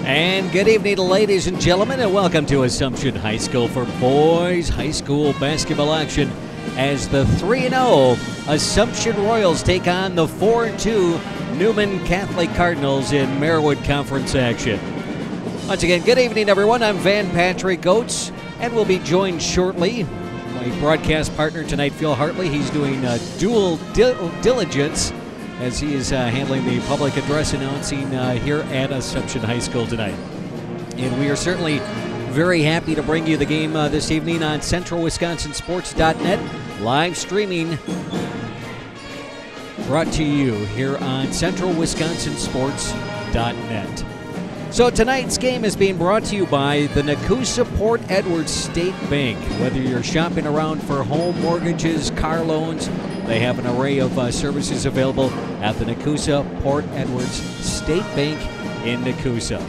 And good evening, ladies and gentlemen, and welcome to Assumption High School for boys high school basketball action as the 3-0 Assumption Royals take on the 4-2 Newman Catholic Cardinals in Merriwood Conference action. Once again, good evening, everyone. I'm Van Patrick Oates, and we'll be joined shortly. My broadcast partner tonight, Phil Hartley. He's doing dual diligence as he is handling the public address announcing here at Assumption High School tonight. And we are certainly very happy to bring you the game this evening on CentralWisconsinSports.net, live streaming brought to you here on CentralWisconsinSports.net. So tonight's game is being brought to you by the Nekoosa Port Edwards State Bank. Whether you're shopping around for home mortgages, car loans, they have an array of services available at the Nekoosa Port Edwards State Bank in Nekoosa.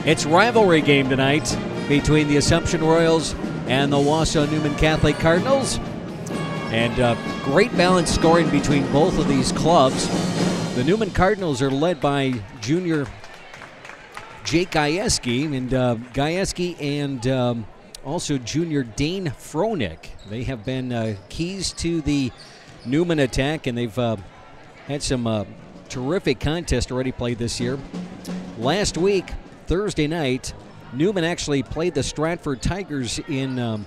It's rivalry game tonight between the Assumption Royals and the Wausau Newman Catholic Cardinals. And great balanced scoring between both of these clubs. The Newman Cardinals are led by junior Jake Gajewski, and also junior Dane Fronek. They have been keys to the Newman attack, and they've had some terrific contests already played this year. Last week, Thursday night, Newman actually played the Stratford Tigers in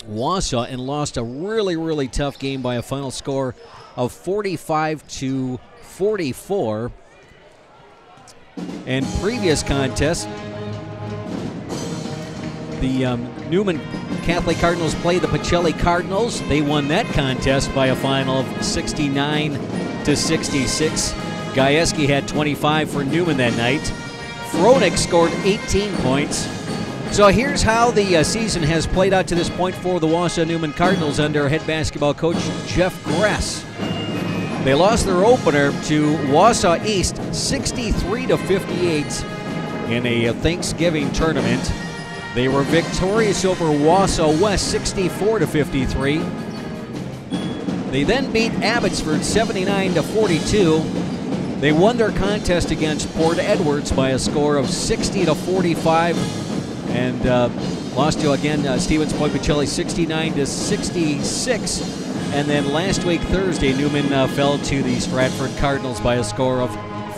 Wausau and lost a really, really tough game by a final score of 45-44. And previous contests, the Newman Catholic Cardinals played the Pacelli Cardinals. They won that contest by a final of 69-66. Gajewski had 25 for Newman that night. Fronek scored 18 points. So here's how the season has played out to this point for the Wausau Newman Cardinals under head basketball coach Jeff Gress. They lost their opener to Wausau East 63-58 in a Thanksgiving tournament. They were victorious over Wausau West 64-53. They then beat Abbotsford 79-42. They won their contest against Port Edwards by a score of 60-45 and lost to, again, Stevens Point Pacelli 69-66. And then last week, Thursday, Newman fell to the Stratford Cardinals by a score of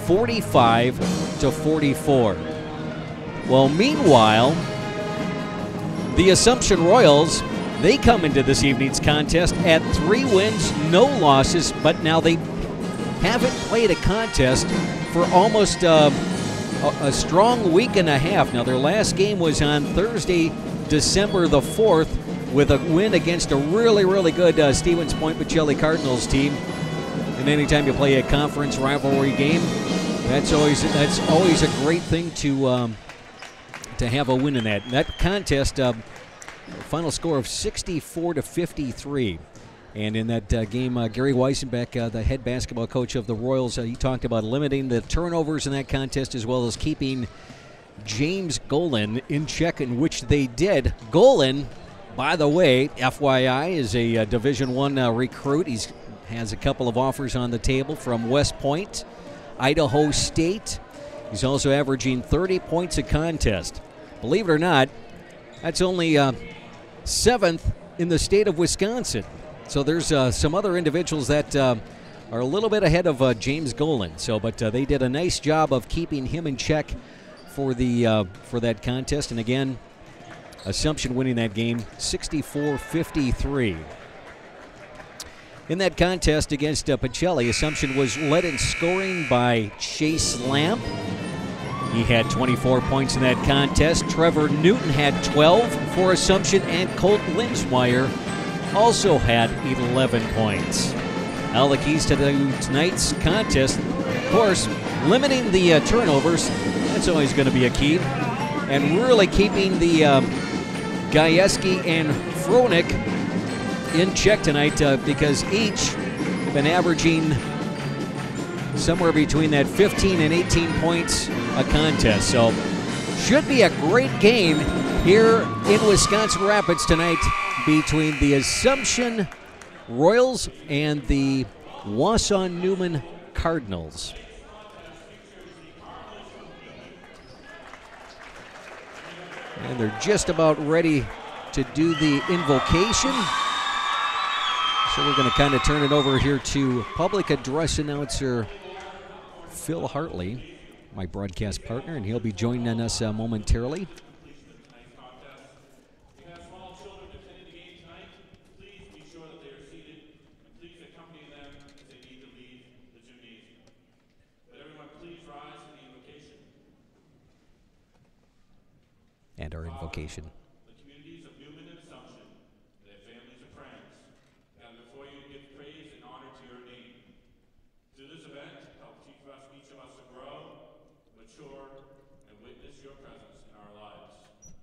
45-44. Well, meanwhile, the Assumption Royals, they come into this evening's contest at 3 wins, no losses, but now they haven't played a contest for almost a strong week and a half. Now, their last game was on Thursday, December the 4th, with a win against a really, really good Stevens Point Pacelli Cardinals team. And anytime you play a conference rivalry game, that's always a great thing to have a win in that. That contest, final score of 64-53. And in that game, Gary Weisenbeck, the head basketball coach of the Royals, he talked about limiting the turnovers in that contest as well as keeping James Golan in check, in which they did. Golan, by the way, FYI, is a Division I recruit. He has a couple of offers on the table from West Point, Idaho State. He's also averaging 30 points a contest. Believe it or not, that's only 7th in the state of Wisconsin. So there's some other individuals that are a little bit ahead of James Golan. But they did a nice job of keeping him in check for that contest. And again, Assumption winning that game 64-53. In that contest against Pacelli, Assumption was led in scoring by Chase Lamp. He had 24 points in that contest. Trevor Newton had 12 for Assumption, and Colt Lynchmeyer also had 11 points. Now the keys to tonight's contest, of course, limiting the turnovers. That's always going to be a key. And really keeping the Gajewski and Fronek in check tonight because each been averaging somewhere between that 15 and 18 points a contest. So should be a great game here in Wisconsin Rapids tonight between the Assumption Royals and the Wausau Newman Cardinals. And they're just about ready to do the invocation. So we're going to kind of turn it over here to public address announcer Phil Hartley, my broadcast partner, and he'll be joining us momentarily. And our invocation. The communities of Newman and Assumption, their families and friends, gather before you to give praise and honor to your name. Through this event, help each of us to grow, mature, and witness your presence in our lives.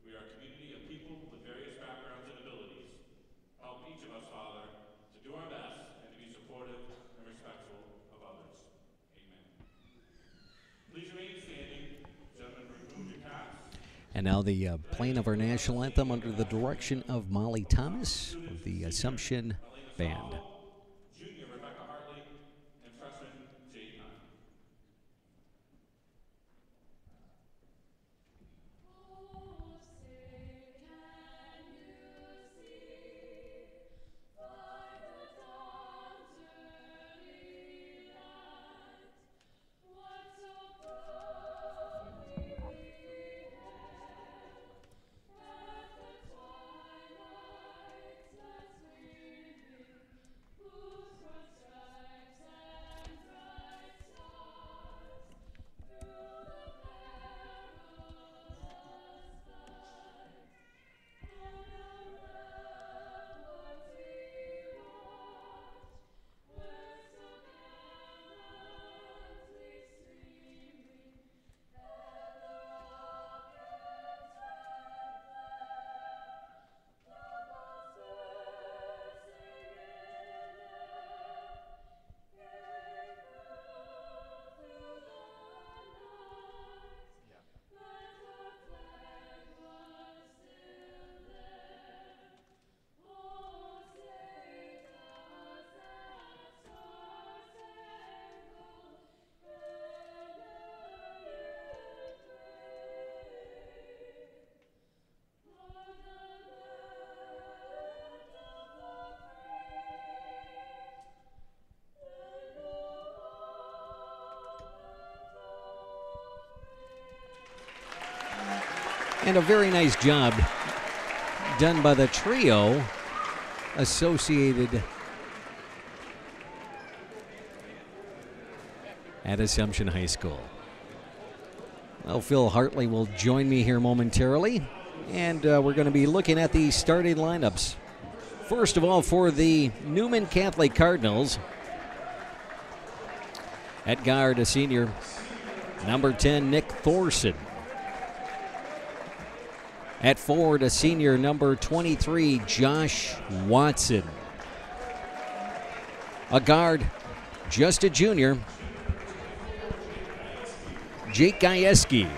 We are a community of people with various backgrounds and abilities. Help each of us, Father, to do our best and to be supportive and respectful of others. Amen. Please remain standing. Gentlemen, remove your caps. And now the playing of our national anthem under the direction of Molly Thomas of the Assumption Band. Junior Rebecca Hartley and freshman Jade Knight. And a very nice job done by the trio associated at Assumption High School. Well, Phil Hartley will join me here momentarily, and we're going to be looking at the starting lineups. First of all, for the Newman Catholic Cardinals, at guard, a senior, number 10, Nick Thorson. At forward, a senior, number 23, Josh Watson. A guard, just a junior, Jake Gajewski.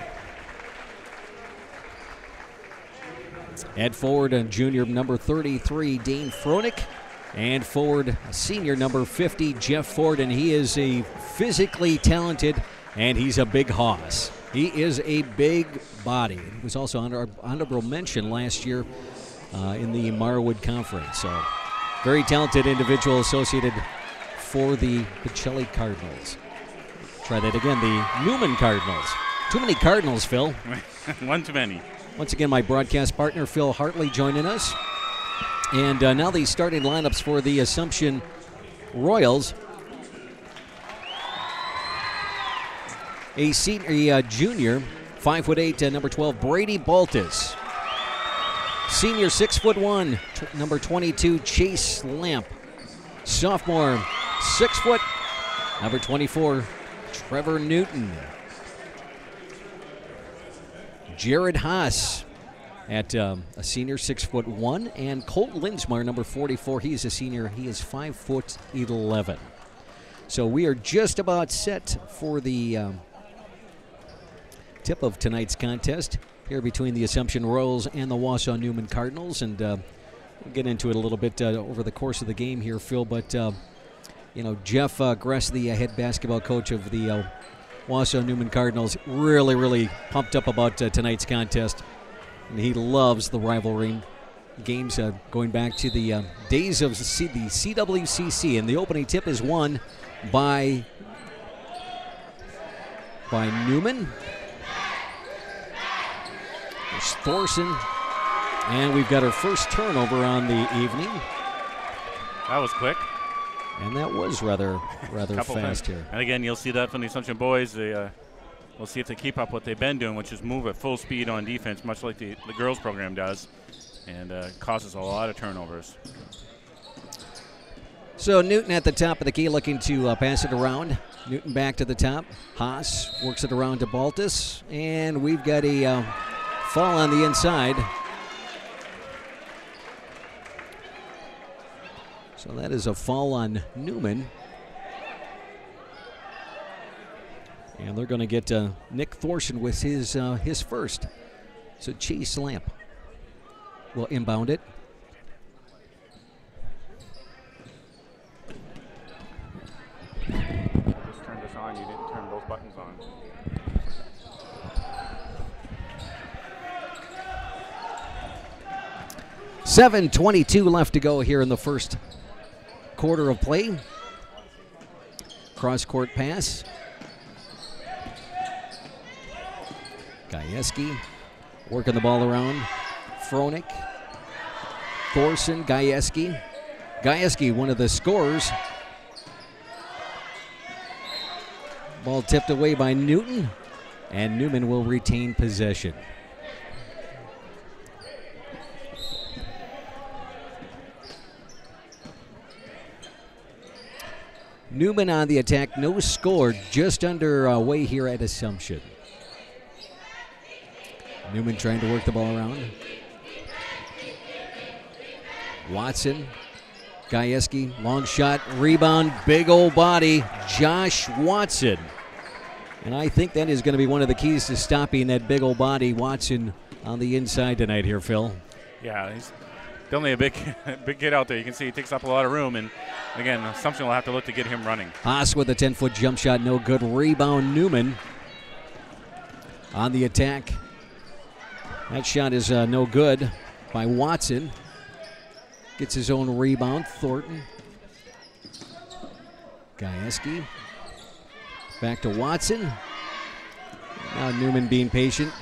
At forward, a junior, number 33, Dane Froelich. And forward, senior, number 50, Jeff Ford. And he is a physically talented, and he's a big hoss. He is a big body. He was also honorable mention last year in the Marwood Conference. So, very talented individual associated for the Pacelli Cardinals. Try that again, the Newman Cardinals. Too many Cardinals, Phil. One too many. Once again, my broadcast partner, Phil Hartley, joining us. And now the starting lineups for the Assumption Royals. A junior, 5'8", number 12, Brady Baltus. Senior, 6'1", number 22, Chase Lamp. Sophomore, 6 foot, number 24, Trevor Newton. Jared Haas at a senior, 6'1", and Colt Linsmar, number 44. He's a senior. He is 5'11". So we are just about set for the tip of tonight's contest here between the Assumption Royals and the Wausau Newman Cardinals, and we'll get into it a little bit over the course of the game here, Phil. But you know, Jeff Gress, the head basketball coach of the Wausau Newman Cardinals, really pumped up about tonight's contest. And he loves the rivalry games going back to the days of the CWCC. And the opening tip is won by Newman. There's Thorson. And we've got our first turnover on the evening. That was quick. And that was rather fast here. And again, you'll see that from the Assumption boys. We'll see if they keep up what they've been doing, which is move at full speed on defense, much like the girls program does, and causes a lot of turnovers. So Newton at the top of the key looking to pass it around. Newton back to the top. Haas works it around to Baltus. And we've got a fall on the inside. So that is a foul on Newman. And they're going to get Nick Thorson with his first. So Chase Lamp will inbound it. Just turned this on. You didn't turn both buttons on. $7:22 left to go here in the first quarter of play. Cross-court pass. Gajewski working the ball around. Froelich. Thorson, Gajewski. Gajewski, one of the scorers. Ball tipped away by Newton, and Newman will retain possession. Newman on the attack, no score, just underway here at Assumption. Newman trying to work the ball around. Watson, Gajewski, long shot, rebound, big old body, Josh Watson. And I think that is going to be one of the keys to stopping that big old body, Watson, on the inside tonight here, Phil. Yeah, he's definitely a big kid out there. You can see he takes up a lot of room, and again, Assumption will have to look to get him running. Haas with a 10-foot jump shot, no good. Rebound, Newman on the attack. That shot is no good by Watson. Gets his own rebound. Thornton. Gajewski. Back to Watson. Now Newman being patient.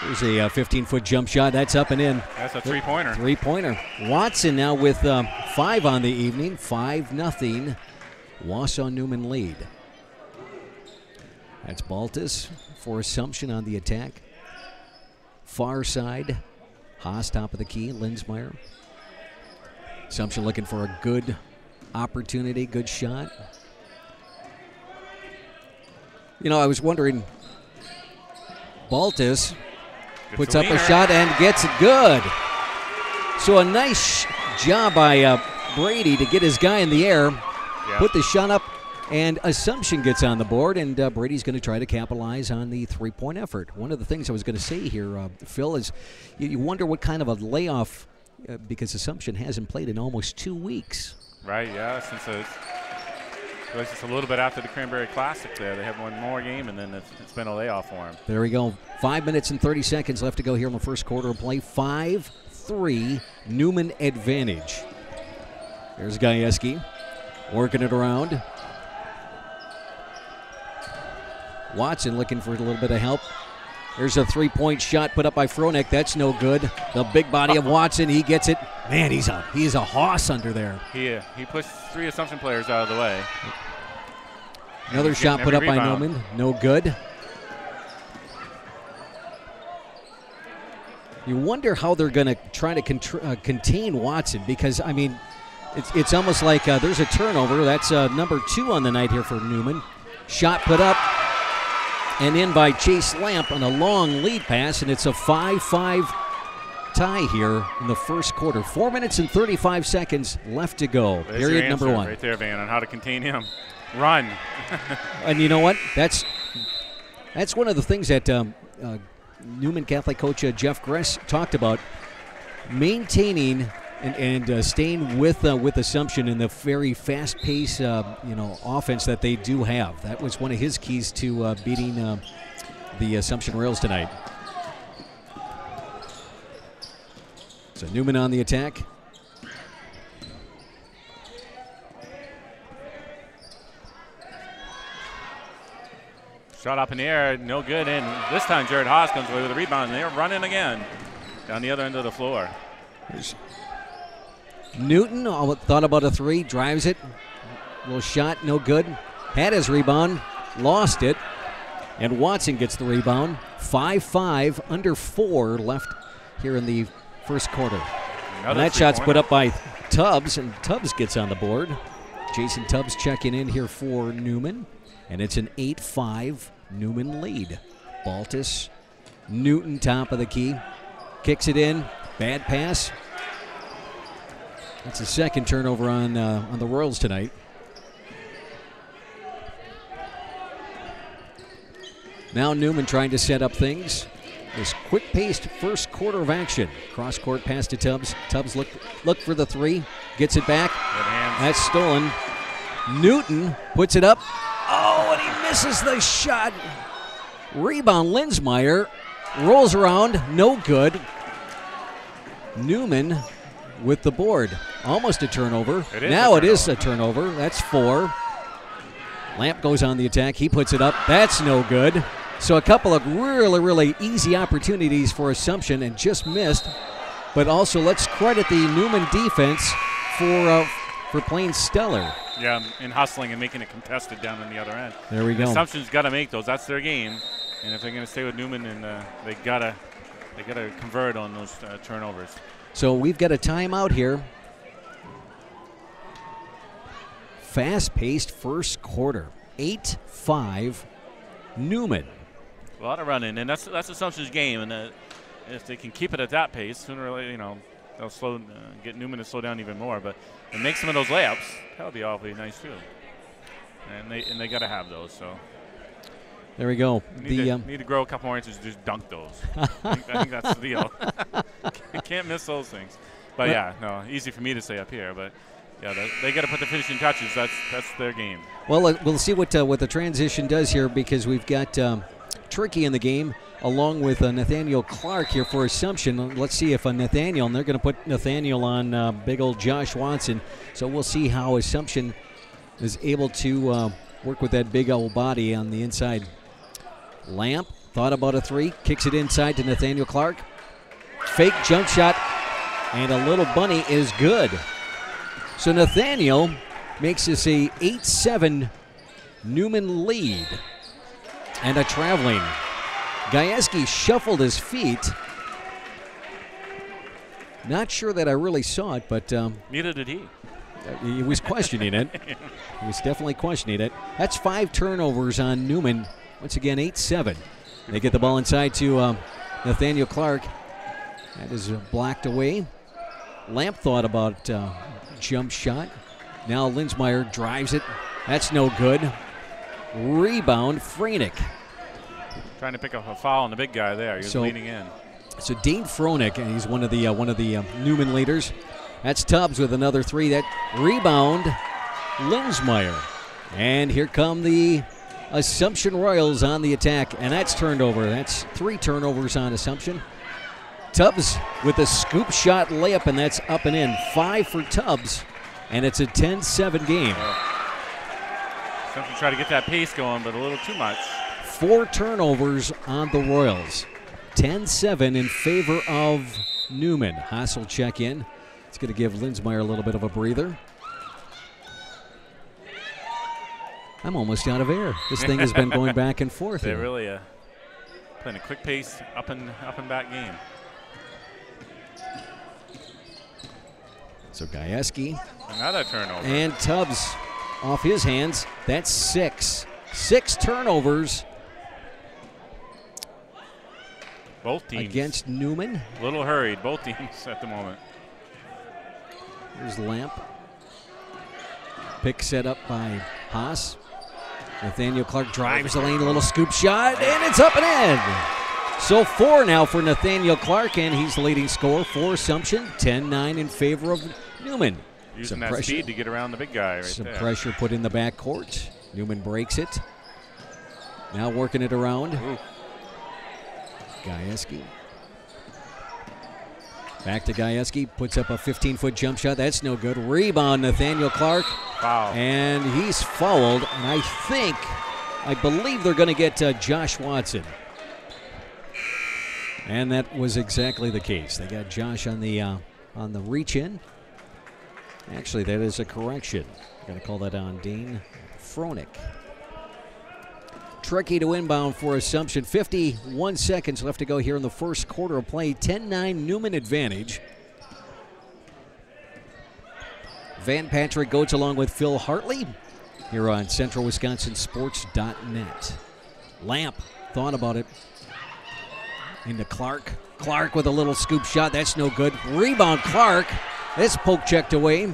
There's a 15-foot jump shot. That's up and in. That's a three-pointer. Three-pointer. Watson now with 5 on the evening. 5-0. Wausau Newman lead. That's Baltus for Assumption on the attack. Far side. Haas top of the key. Linsmeyer. Assumption looking for a good opportunity, good shot. You know, I was wondering, Baltus puts up a shot and gets it good. So a nice job by Brady to get his guy in the air, put the shot up, and Assumption gets on the board, and Brady's going to try to capitalize on the three-point effort. One of the things I was going to say here, Phil, is you wonder what kind of a layoff, because Assumption hasn't played in almost 2 weeks. Right, yeah, since it's a little bit after the Cranberry Classic there. They have one more game, and then it's been a layoff for them. There we go. 5 minutes and 30 seconds left to go here in the first quarter of play. 5-3 Newman advantage. There's Gajewski working it around. Watson looking for a little bit of help. There's a three-point shot put up by Froelich. That's no good. The big body of Watson, he gets it. Man, he's a hoss under there. He pushed 3 Assumption players out of the way. Another shot put up by Newman. No good. You wonder how they're going to try to contain Watson, because, I mean, it's almost like there's a turnover. That's number 2 on the night here for Newman. Shot put up and in by Chase Lamp on a long lead pass, and it's a 5-5 tie here in the first quarter. 4 minutes and 35 seconds left to go. There's Period number 1. Right there, Van, on how to contain him. Run. And you know what? That's one of the things that Newman Catholic coach Jeff Gress talked about, maintaining and staying with Assumption in the very fast-paced offense that they do have. That was one of his keys to beating the Assumption Royals tonight. So Newman on the attack. Shot up in the air, no good. And this time Jared Haas comes away with a rebound, and they're running again down the other end of the floor. There's Newton thought about a three, drives it. Little shot, no good. Had his rebound, lost it. And Watson gets the rebound. 5-5, under 4 left here in the first quarter. And that shot's put up by Tubbs, and Tubbs gets on the board. Jason Tubbs checking in here for Newman. And it's an 8-5 Newman lead. Baltus, Newton top of the key. Kicks it in. Bad pass. That's the second turnover on the Royals tonight. Now Newman trying to set up things. This quick-paced first quarter of action. Cross-court pass to Tubbs. Tubbs look for the three. Gets it back. That's stolen. Newton puts it up. Oh, and he misses the shot. Rebound, Linsmeyer. Rolls around, no good. Newman with the board. Almost a turnover. Now it is a turnover. That's 4. Lamp goes on the attack. He puts it up. That's no good. So a couple of really, really easy opportunities for Assumption and just missed. But also let's credit the Newman defense for playing stellar. Yeah, and hustling and making it contested down on the other end. There we go. Assumption's got to make those. That's their game. And if they're going to stay with Newman, and they gotta convert on those turnovers. So we've got a timeout here. Fast-paced first quarter. 8-5 Newman. A lot of running, and that's Assumption's game. And if they can keep it at that pace, sooner or later, they'll get Newman to slow down even more. But and make some of those layups. That'll be awfully nice too. And they got to have those. So there we go. Need to grow a couple more inches to just dunk those. I think that's the deal. You can't miss those things. But yeah, no, easy for me to say up here, but. Yeah, they got to put the finishing touches. That's their game. Well, we'll see what the transition does here, because we've got Tricky in the game along with Nathaniel Clark here for Assumption. Let's see if Nathaniel, and they're going to put Nathaniel on big old Josh Watson. So we'll see how Assumption is able to work with that big old body on the inside. Lamp thought about a three, kicks it inside to Nathaniel Clark. Fake jump shot, and a little bunny is good. So Nathaniel makes this a 8-7 Newman lead. And a traveling. Gajewski shuffled his feet. Not sure that I really saw it, but neither did he. He was questioning it. He was definitely questioning it. That's 5 turnovers on Newman. Once again, 8-7. They get the ball inside to Nathaniel Clark. That is blocked away. Lamp thought about jump shot. Now Linsmeyer drives it. That's no good. Rebound, Frenick. Trying to pick up a foul on the big guy there. He was leaning in. So Dane Fronick, and he's one of the Newman leaders. That's Tubbs with another three. That rebound, Linsmeyer. And here come the Assumption Royals on the attack, and that's turned over. That's 3 turnovers on Assumption. Tubbs with a scoop shot layup, and that's up and in. 5 for Tubbs, and it's a 10-7 game. Something to try to get that pace going, but a little too much. 4 turnovers on the Royals. 10-7 in favor of Newman. Haas will check in. It's going to give Linsmeyer a little bit of a breather. I'm almost out of air. This thing has been going back and forth. They're really playing a quick pace, up and back game. So Gajewski. Another turnover. And Tubbs off his hands. That's 6. 6 turnovers. Both teams. Against Newman. A little hurried, both teams at the moment. Here's Lamp. Pick set up by Haas. Nathaniel Clark drives the lane, a little scoop shot, and it's up and in. So 4 now for Nathaniel Clark, and he's the leading scorer for Assumption. 10-9 in favor of Newman. Using that speed to get around the big guy right there. Some pressure put in the backcourt. Newman breaks it. Now working it around. Ooh. Gajewski. Back to Gajewski, puts up a 15-foot jump shot. That's no good. Rebound, Nathaniel Clark. Foul. And he's fouled. And I believe they're going to get Josh Watson. And that was exactly the case. They got Josh on the reach-in. Actually, that is a correction. Got to call that on Dean Fronek. Tricky to inbound for Assumption. 51 seconds left to go here in the first quarter of play. 10-9 Newman advantage. Van Patrick goes along with Phil Hartley here on CentralWisconsinSports.net. Lamp thought about it. Into Clark. Clark with a little scoop shot. That's no good. Rebound Clark. This poke checked away.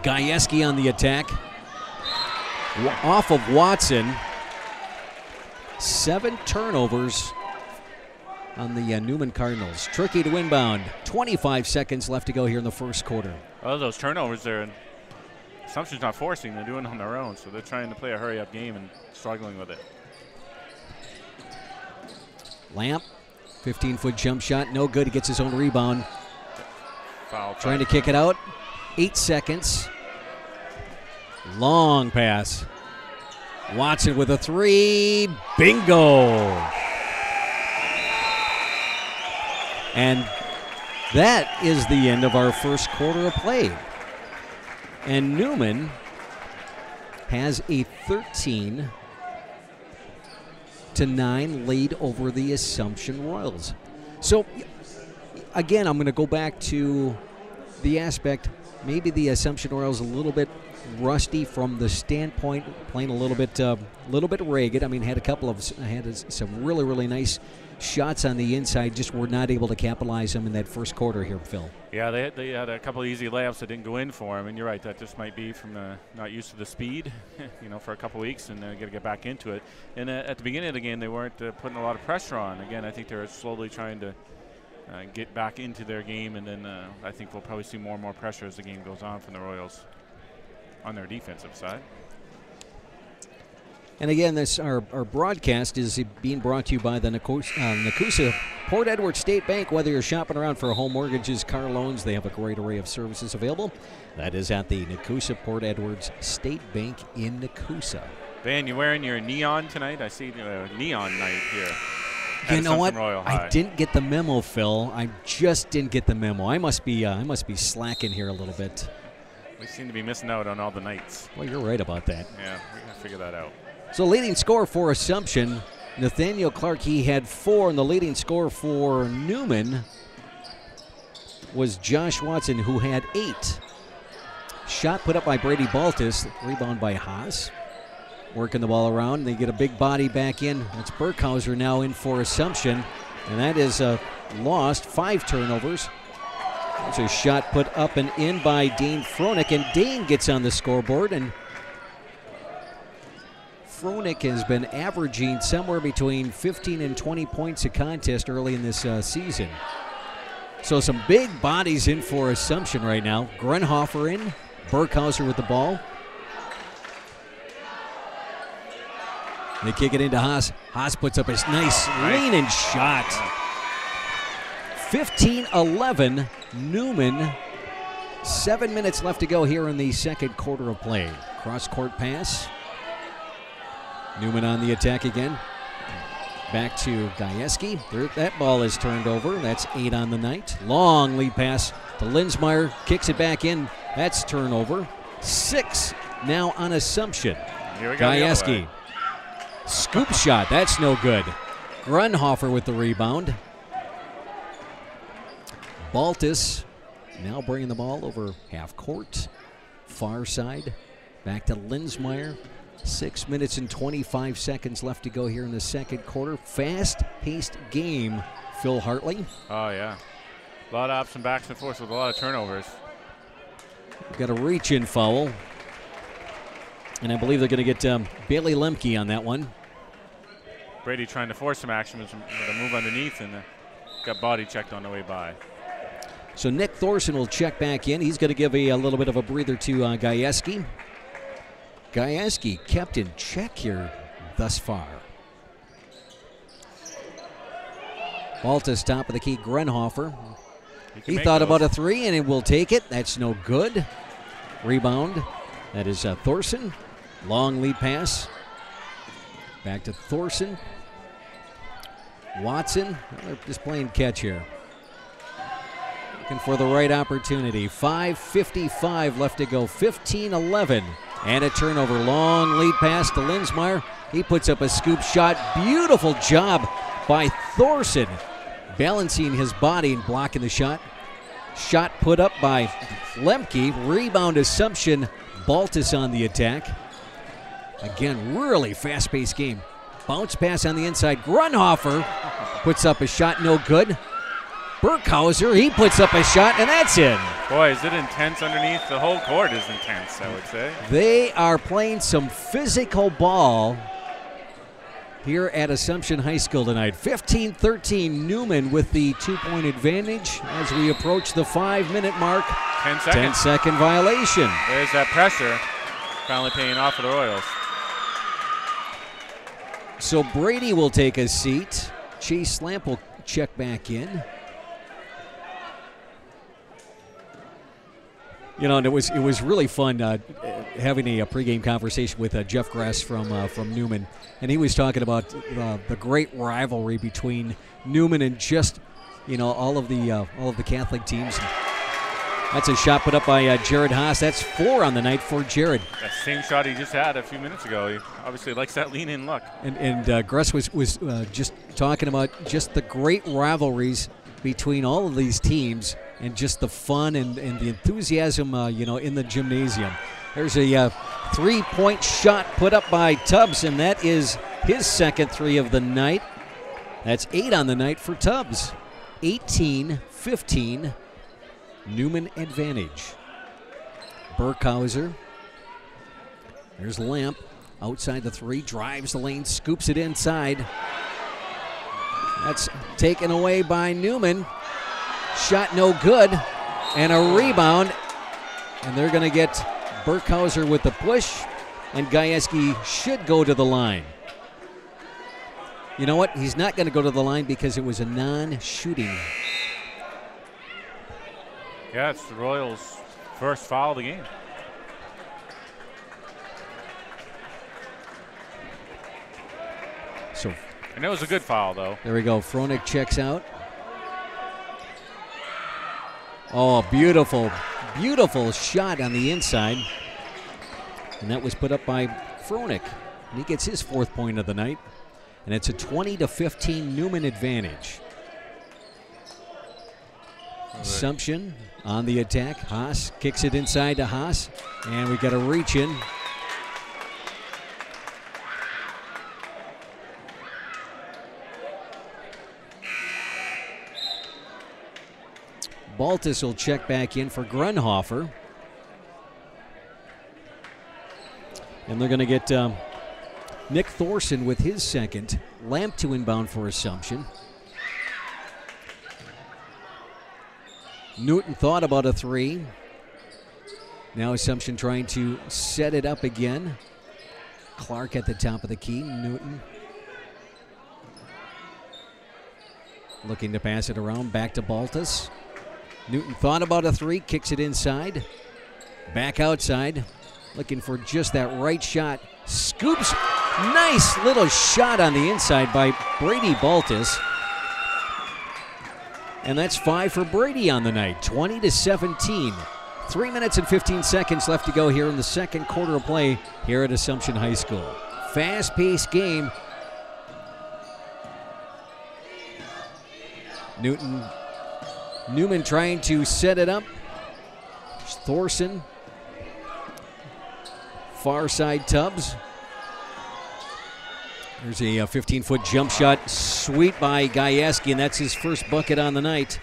Gajewski on the attack. Off of Watson. 7 turnovers on the Newman Cardinals. Tricky to inbound. 25 seconds left to go here in the first quarter. Oh, those turnovers there. Assumption's not forcing. They're doing it on their own. So they're trying to play a hurry-up game and struggling with it. Lamp. 15-foot jump shot. No good. He gets his own rebound. Foul. Trying to kick it out. 8 seconds. Long pass. Watson with a 3. Bingo. And that is the end of our first quarter of play. And Newman has a 13-9 lead over the Assumption Royals. So, again, I'm going to go back to the aspect, maybe the Assumption Royals a little bit rusty from the standpoint, playing a little bit ragged. I mean, had some really, really nice shots on the inside, just were not able to capitalize them in that first quarter here, Phil. Yeah, they had a couple of easy layups that didn't go in for them, and you're right, that just might be from not used to the speed, for a couple of weeks, and got to get back into it. And at the beginning of the game, they weren't putting a lot of pressure on. Again, I think they're slowly trying to get back into their game, and then I think we'll probably see more and more pressure as the game goes on from the Royals on their defensive side. And again, our broadcast is being brought to you by the Nakusa Port Edward State Bank. Whether you're shopping around for home mortgages, car loans, they have a great array of services available. That is at the Nakusa Port Edwards State Bank in Nakusa. Van, you wearing your neon tonight? I see neon night here. You know what? I didn't get the memo, Phil. I just didn't get the memo. I must be slacking here a little bit. We seem to be missing out on all the nights. Well, you're right about that. Yeah, we got to figure that out. So leading scorer for Assumption, Nathaniel Clark, he had 4, and the leading scorer for Newman was Josh Watson, who had 8. Shot put up by Brady Baltus, rebound by Haas. Working the ball around, they get a big body back in. That's Burkhauser now in for Assumption, and that is lost. 5 turnovers. There's a shot put up and in by Dean Fronek, and Dean gets on the scoreboard, and Fronek has been averaging somewhere between 15 and 20 points a contest early in this season. So some big bodies in for Assumption right now. Grunhofer in, Burkhauser with the ball. They kick it into Haas. Haas puts up his nice lean-in shot. 15-11, Newman. 7 minutes left to go here in the second quarter of play. Cross-court pass. Newman on the attack again. Back to Gajewski. That ball is turned over. That's 8 on the night. Long lead pass to Linsmeyer. Kicks it back in. That's turnover. 6 now on Assumption. Here we go. Gajewski. Scoop shot. That's no good. Grunhofer with the rebound. Baltus now bringing the ball over half court. Far side. Back to Linsmeyer. 6 minutes and 25 seconds left to go here in the second quarter. Fast-paced game, Phil Hartley. Oh, yeah. A lot of ups and backs and forths with a lot of turnovers. We've got a reach-in foul. And I believe they're going to get Bailey Lemke on that one. Brady trying to force some action with a move underneath, and got body checked on the way by. So Nick Thorson will check back in. He's going to give a little bit of a breather to Gajewski. Gajewski kept in check here thus far. Baltus, top of the key, Grenhofer. can He make thought those. about a three, and it will take it. That's no good. Rebound. That is Thorson. Long lead pass. Back to Thorson. Watson. Well, they're just playing catch here. Looking for the right opportunity. 5:55 left to go. 15-11. And a turnover. Long lead pass to Linsmeyer. He puts up a scoop shot. Beautiful job by Thorson, balancing his body and blocking the shot. Shot put up by Lemke. Rebound Assumption. Baltus on the attack. Again, really fast-paced game. Bounce pass on the inside. Grunhofer puts up a shot, no good. Burkhauser, he puts up a shot, and that's in. Boy, is it intense underneath? The whole court is intense, I would say. They are playing some physical ball here at Assumption High School tonight. 15-13, Newman with the 2-point advantage as we approach the 5-minute mark. 10 seconds. 10-second violation. There's that pressure finally paying off for the Royals. So Brady will take a seat. Chase Slamp will check back in. You know, and it was really fun having a pregame conversation with Jeff Grass from Newman, and he was talking about the great rivalry between Newman and just all of the Catholic teams. That's a shot put up by Jared Haas. That's 4 on the night for Jared. That same shot he just had a few minutes ago. He obviously likes that lean-in look. And Grass was just talking about just the great rivalries between all of these teams and just the fun and the enthusiasm, in the gymnasium. There's a 3-point shot put up by Tubbs, and that is his second 3 of the night. That's 8 on the night for Tubbs. 18-15, Newman advantage. Burkhauser. There's Lamp outside the 3, drives the lane, scoops it inside. That's taken away by Newman. Shot no good, and a rebound. And they're going to get Burkhauser with the push, and Gajewski should go to the line. You know what? He's not going to go to the line because it was a non-shooting. Yeah, it's the Royals' first foul of the game. So And it was a good foul, though. there we go. Fronek checks out. Oh, beautiful, beautiful shot on the inside. And that was put up by Fronek. And he gets his 4th point of the night. And it's a 20-15 Newman advantage. Assumption on the attack. Haas kicks it inside to Haas. And we got a reach in. Baltus will check back in for Grunhofer. And they're going to get Nick Thorson with his second. Lamp to inbound for Assumption. Newton thought about a 3. Now Assumption trying to set it up again. Clark at the top of the key. Newton looking to pass it around. Back to Baltus. Newton thought about a 3, kicks it inside. Back outside, looking for just that right shot. Scoops, nice little shot on the inside by Brady Baltus. And that's 5 for Brady on the night, 20-17. 3 minutes and 15 seconds left to go here in the second quarter of play here at Assumption High School. Fast-paced game. Newman trying to set it up. Thorson. Far side Tubbs. There's a 15-foot jump shot. Sweet by Gajewski, and that's his first bucket on the night.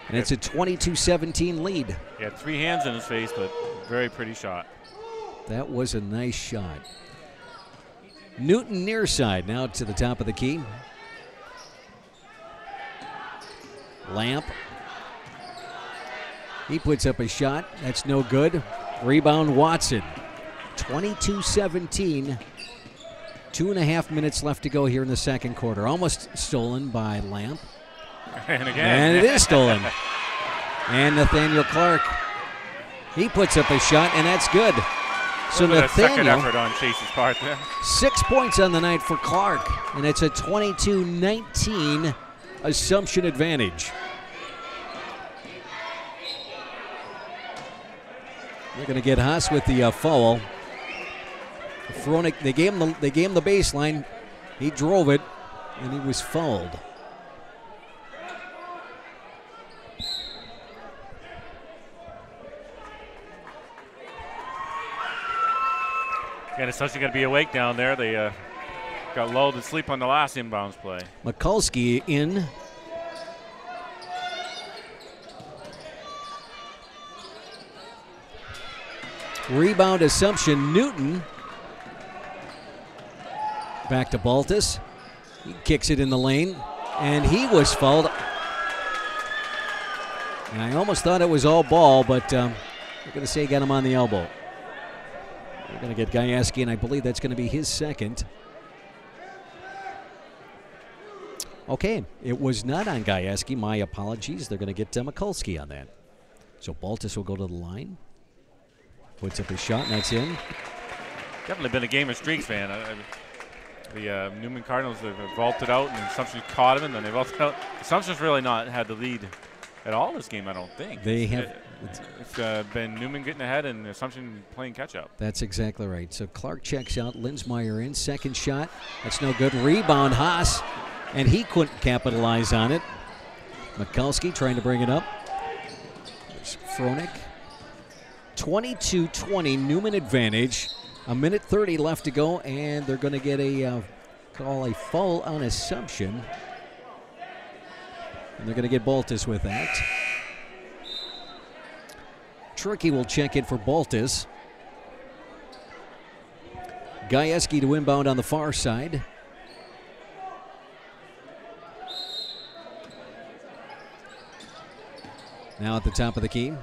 And it's a 22-17 lead. He had 3 hands in his face, but very pretty shot. That was a nice shot. Newton near side, now to the top of the key. Lamp. He puts up a shot. That's no good. Rebound Watson. 22-17. 2.5 minutes left to go here in the second quarter. Almost stolen by Lamp. And again. And it is stolen. And Nathaniel Clark, he puts up a shot, and that's good. So a second Nathaniel, effort on Chase's part there. 6 points on the night for Clark, and it's a 22-19 Assumption advantage. They're going to get Haas with the foul. Fronek, they gave him the baseline. He drove it, and he was fouled. Again, it's actually going to be awake down there. They got lulled to sleep on the last inbounds play. Mikulski in. Rebound Assumption. Newton. Back to Baltus. He kicks it in the lane, and he was fouled. And I almost thought it was all ball, but they're going to say he got him on the elbow. We're going to get Gajewski, and I believe that's going to be his second. Okay, it was not on Gajewski. My apologies. They're going to get Mikulski on that. So Baltus will go to the line. Puts up his shot, and that's in. Definitely been a game of streaks, fan. The Newman Cardinals have vaulted out, and Assumption caught him, and then they vaulted out. Assumption's really not had the lead at all this game, I don't think. They have. It's been Newman getting ahead and Assumption playing catch-up. That's exactly right. So Clark checks out. Linsmeyer in. Second shot. That's no good. Rebound, Haas. And he couldn't capitalize on it. Mikulski trying to bring it up. There's Fronek. 22-20, Newman advantage. A minute 30 left to go, and they're going to get a foul on Assumption. And they're going to get Baltus with that. Tricky will check in for Baltus. Gajewski to inbound on the far side. Now at the top of the key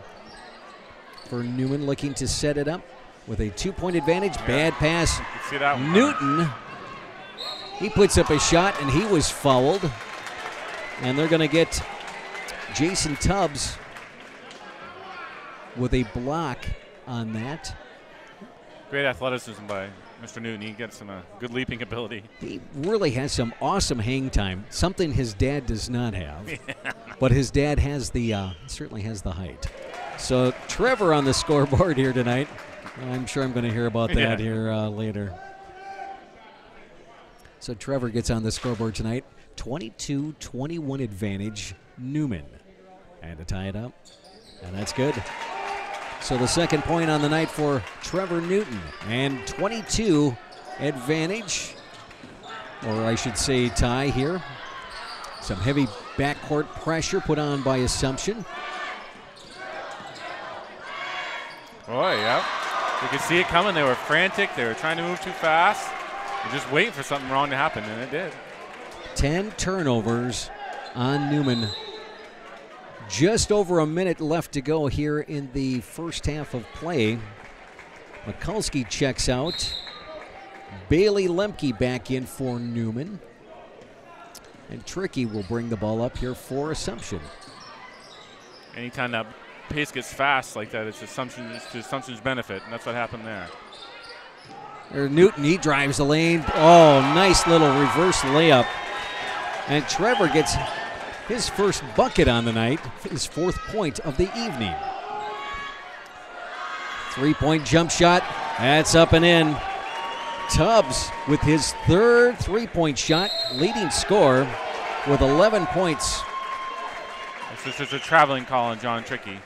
for Newman, looking to set it up with a 2-point advantage. Bad pass. See that one. Newton. He puts up a shot, and he was fouled. And they're going to get Jason Tubbs with a block on that. Great athleticism by Mr. Newton. He gets some good leaping ability. He really has some awesome hang time, something his dad does not have. Yeah. But his dad has certainly has the height. So Trevor on the scoreboard here tonight. I'm sure I'm going to hear about that here later. So Trevor gets on the scoreboard tonight. 22-21 advantage, Newman. And to tie it up, and that's good. So the second point on the night for Trevor Newton. And 22 advantage, or I should say tie here. Some heavy backcourt pressure put on by Assumption. Boy, yeah. You could see it coming. They were frantic. They were trying to move too fast. They're just waiting for something wrong to happen, and it did. 10 turnovers on Newman. Just over a minute left to go here in the first half of play. Mikulski checks out. Bailey Lemke back in for Newman. And Tricky will bring the ball up here for Assumption. Anytime that pace gets fast like that, it's to Assumption's benefit, and that's what happened there. Newton, he drives the lane. Oh, nice little reverse layup. And Trevor gets his first bucket on the night, his fourth point of the evening. 3-point jump shot. That's up and in. Tubbs with his third 3-point shot, leading scorer with 11 points. This is a traveling call on John Tricky.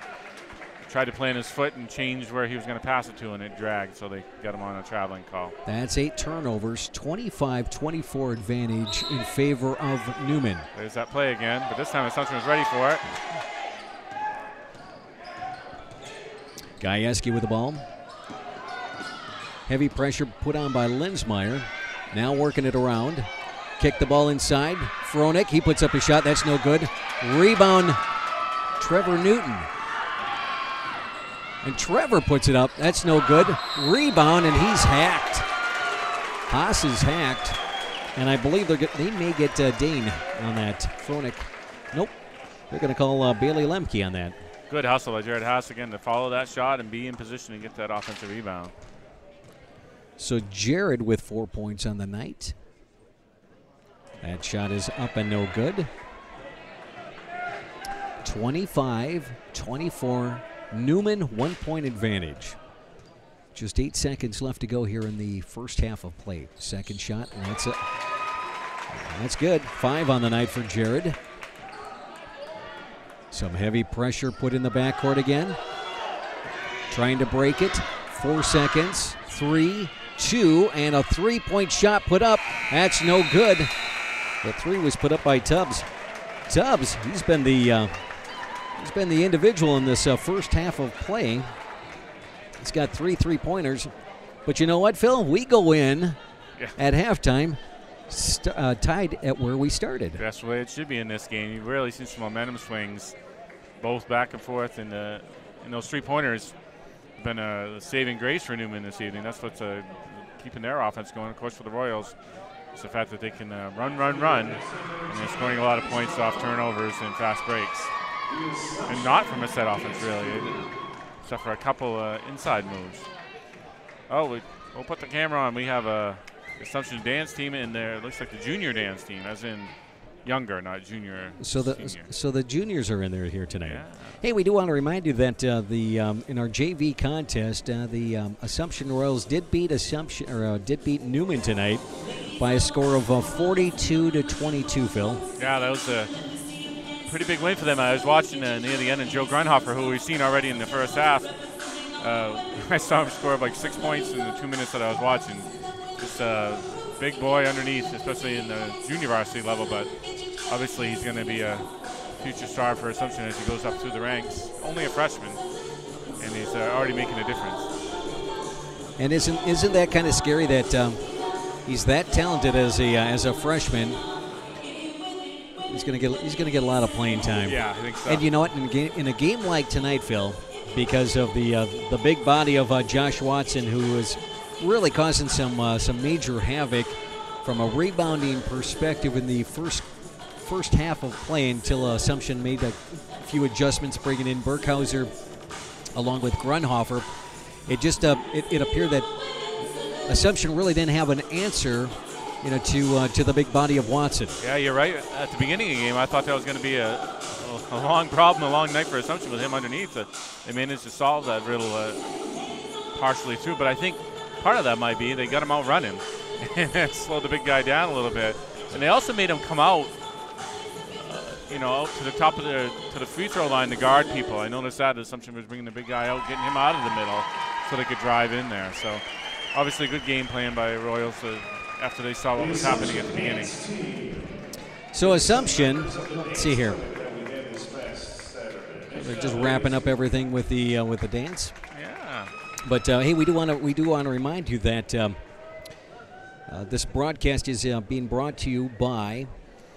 Tried to plant his foot and changed where he was going to pass it to, and it dragged, so they got him on a traveling call. That's 8 turnovers, 25-24 advantage in favor of Newman. There's that play again, but this time Assumption was ready for it. Gajewski with the ball. Heavy pressure put on by Linsmeyer. Now working it around. Kick the ball inside. Fronek, he puts up a shot. That's no good. Rebound, Trevor Newton. And Trevor puts it up. That's no good. Rebound, and he's hacked. Haas is hacked. And I believe they may get Dane on that. Fronek Nope. They're going to call Bailey Lemke on that. Good hustle by Jared Haas again to follow that shot and be in position to get that offensive rebound. So Jared with 4 points on the night. That shot is up and no good. 25-24. Newman, 1 point advantage. Just 8 seconds left to go here in the first half of play. Second shot, and that's it. That's good. 5 on the night for Jared. Some heavy pressure put in the backcourt again. Trying to break it. 4 seconds. 3, 2, and a 3-point shot put up. That's no good. The 3 was put up by Tubbs. Tubbs, he's been the individual in this first half of play. He's got 3 3-pointers. But you know what, Phil? We go in at halftime tied at where we started. That's the way it should be in this game. You've really seen some momentum swings, both back and forth, and those 3-pointers have been a saving grace for Newman this evening. That's what's keeping their offense going. Of course, for the Royals, it's the fact that they can run, and they're scoring a lot of points off turnovers and fast breaks. And not from a set offense, really, except for a couple inside moves. Oh, we'll put the camera on. We have a Assumption dance team in there. It looks like the junior dance team, as in younger, not junior. So the juniors are in there here tonight. Yeah. Hey, we do want to remind you that in our JV contest, the Assumption Royals did beat Newman tonight by a score of 42-22. Phil. Yeah, that was a pretty big win for them. I was watching near the end, and Joe Grunhofer, who we've seen already in the first half. I saw him score like 6 points in the 2 minutes that I was watching. Just a big boy underneath, especially in the junior varsity level, but obviously he's going to be a future star for Assumption as he goes up through the ranks. Only a freshman, and he's already making a difference. And isn't that kind of scary that he's that talented as a freshman? He's going to get a lot of playing time. Yeah, I think so. And you know what? In a game like tonight, Phil, because of the big body of Josh Watson, who is really causing some major havoc from a rebounding perspective in the first half of play until Assumption made a few adjustments, bringing in Burkhauser along with Grunhofer. It just it appeared that Assumption really didn't have an answer, to the big body of Watson. Yeah, you're right. At the beginning of the game, I thought that was going to be a long problem, a long night for Assumption with him underneath. They managed to solve that riddle partially through, but I think part of that might be they got him out running and slowed the big guy down a little bit. And they also made him come out, out to the top of to the free throw line to guard people. I noticed that Assumption was bringing the big guy out, getting him out of the middle so they could drive in there. So obviously good game plan by Royals after they saw what was happening at the beginning. So Assumption, let's see here. They're just wrapping up everything with the dance. Yeah. But hey, we do want to remind you that this broadcast is being brought to you by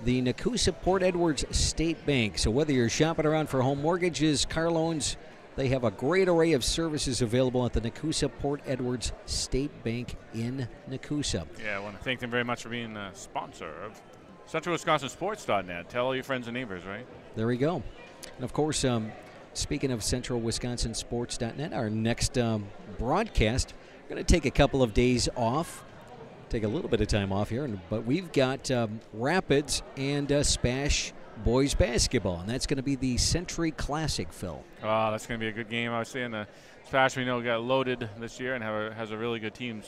the Nakusa Port Edwards State Bank. So whether you're shopping around for home mortgages, car loans, they have a great array of services available at the Nakusa Port Edwards State Bank in Nakusa. Yeah, I want to thank them very much for being a sponsor of CentralWisconsinSports.net. Tell all your friends and neighbors, right? There we go. And of course, speaking of CentralWisconsinSports.net, our next broadcast, we're going to take a couple of days off, take a little bit of time off here, but we've got Rapids and Spash boys basketball, and that's going to be the Century Classic, Phil. Oh, that's going to be a good game. I was saying the Spash, we know, got loaded this year and has a really good team.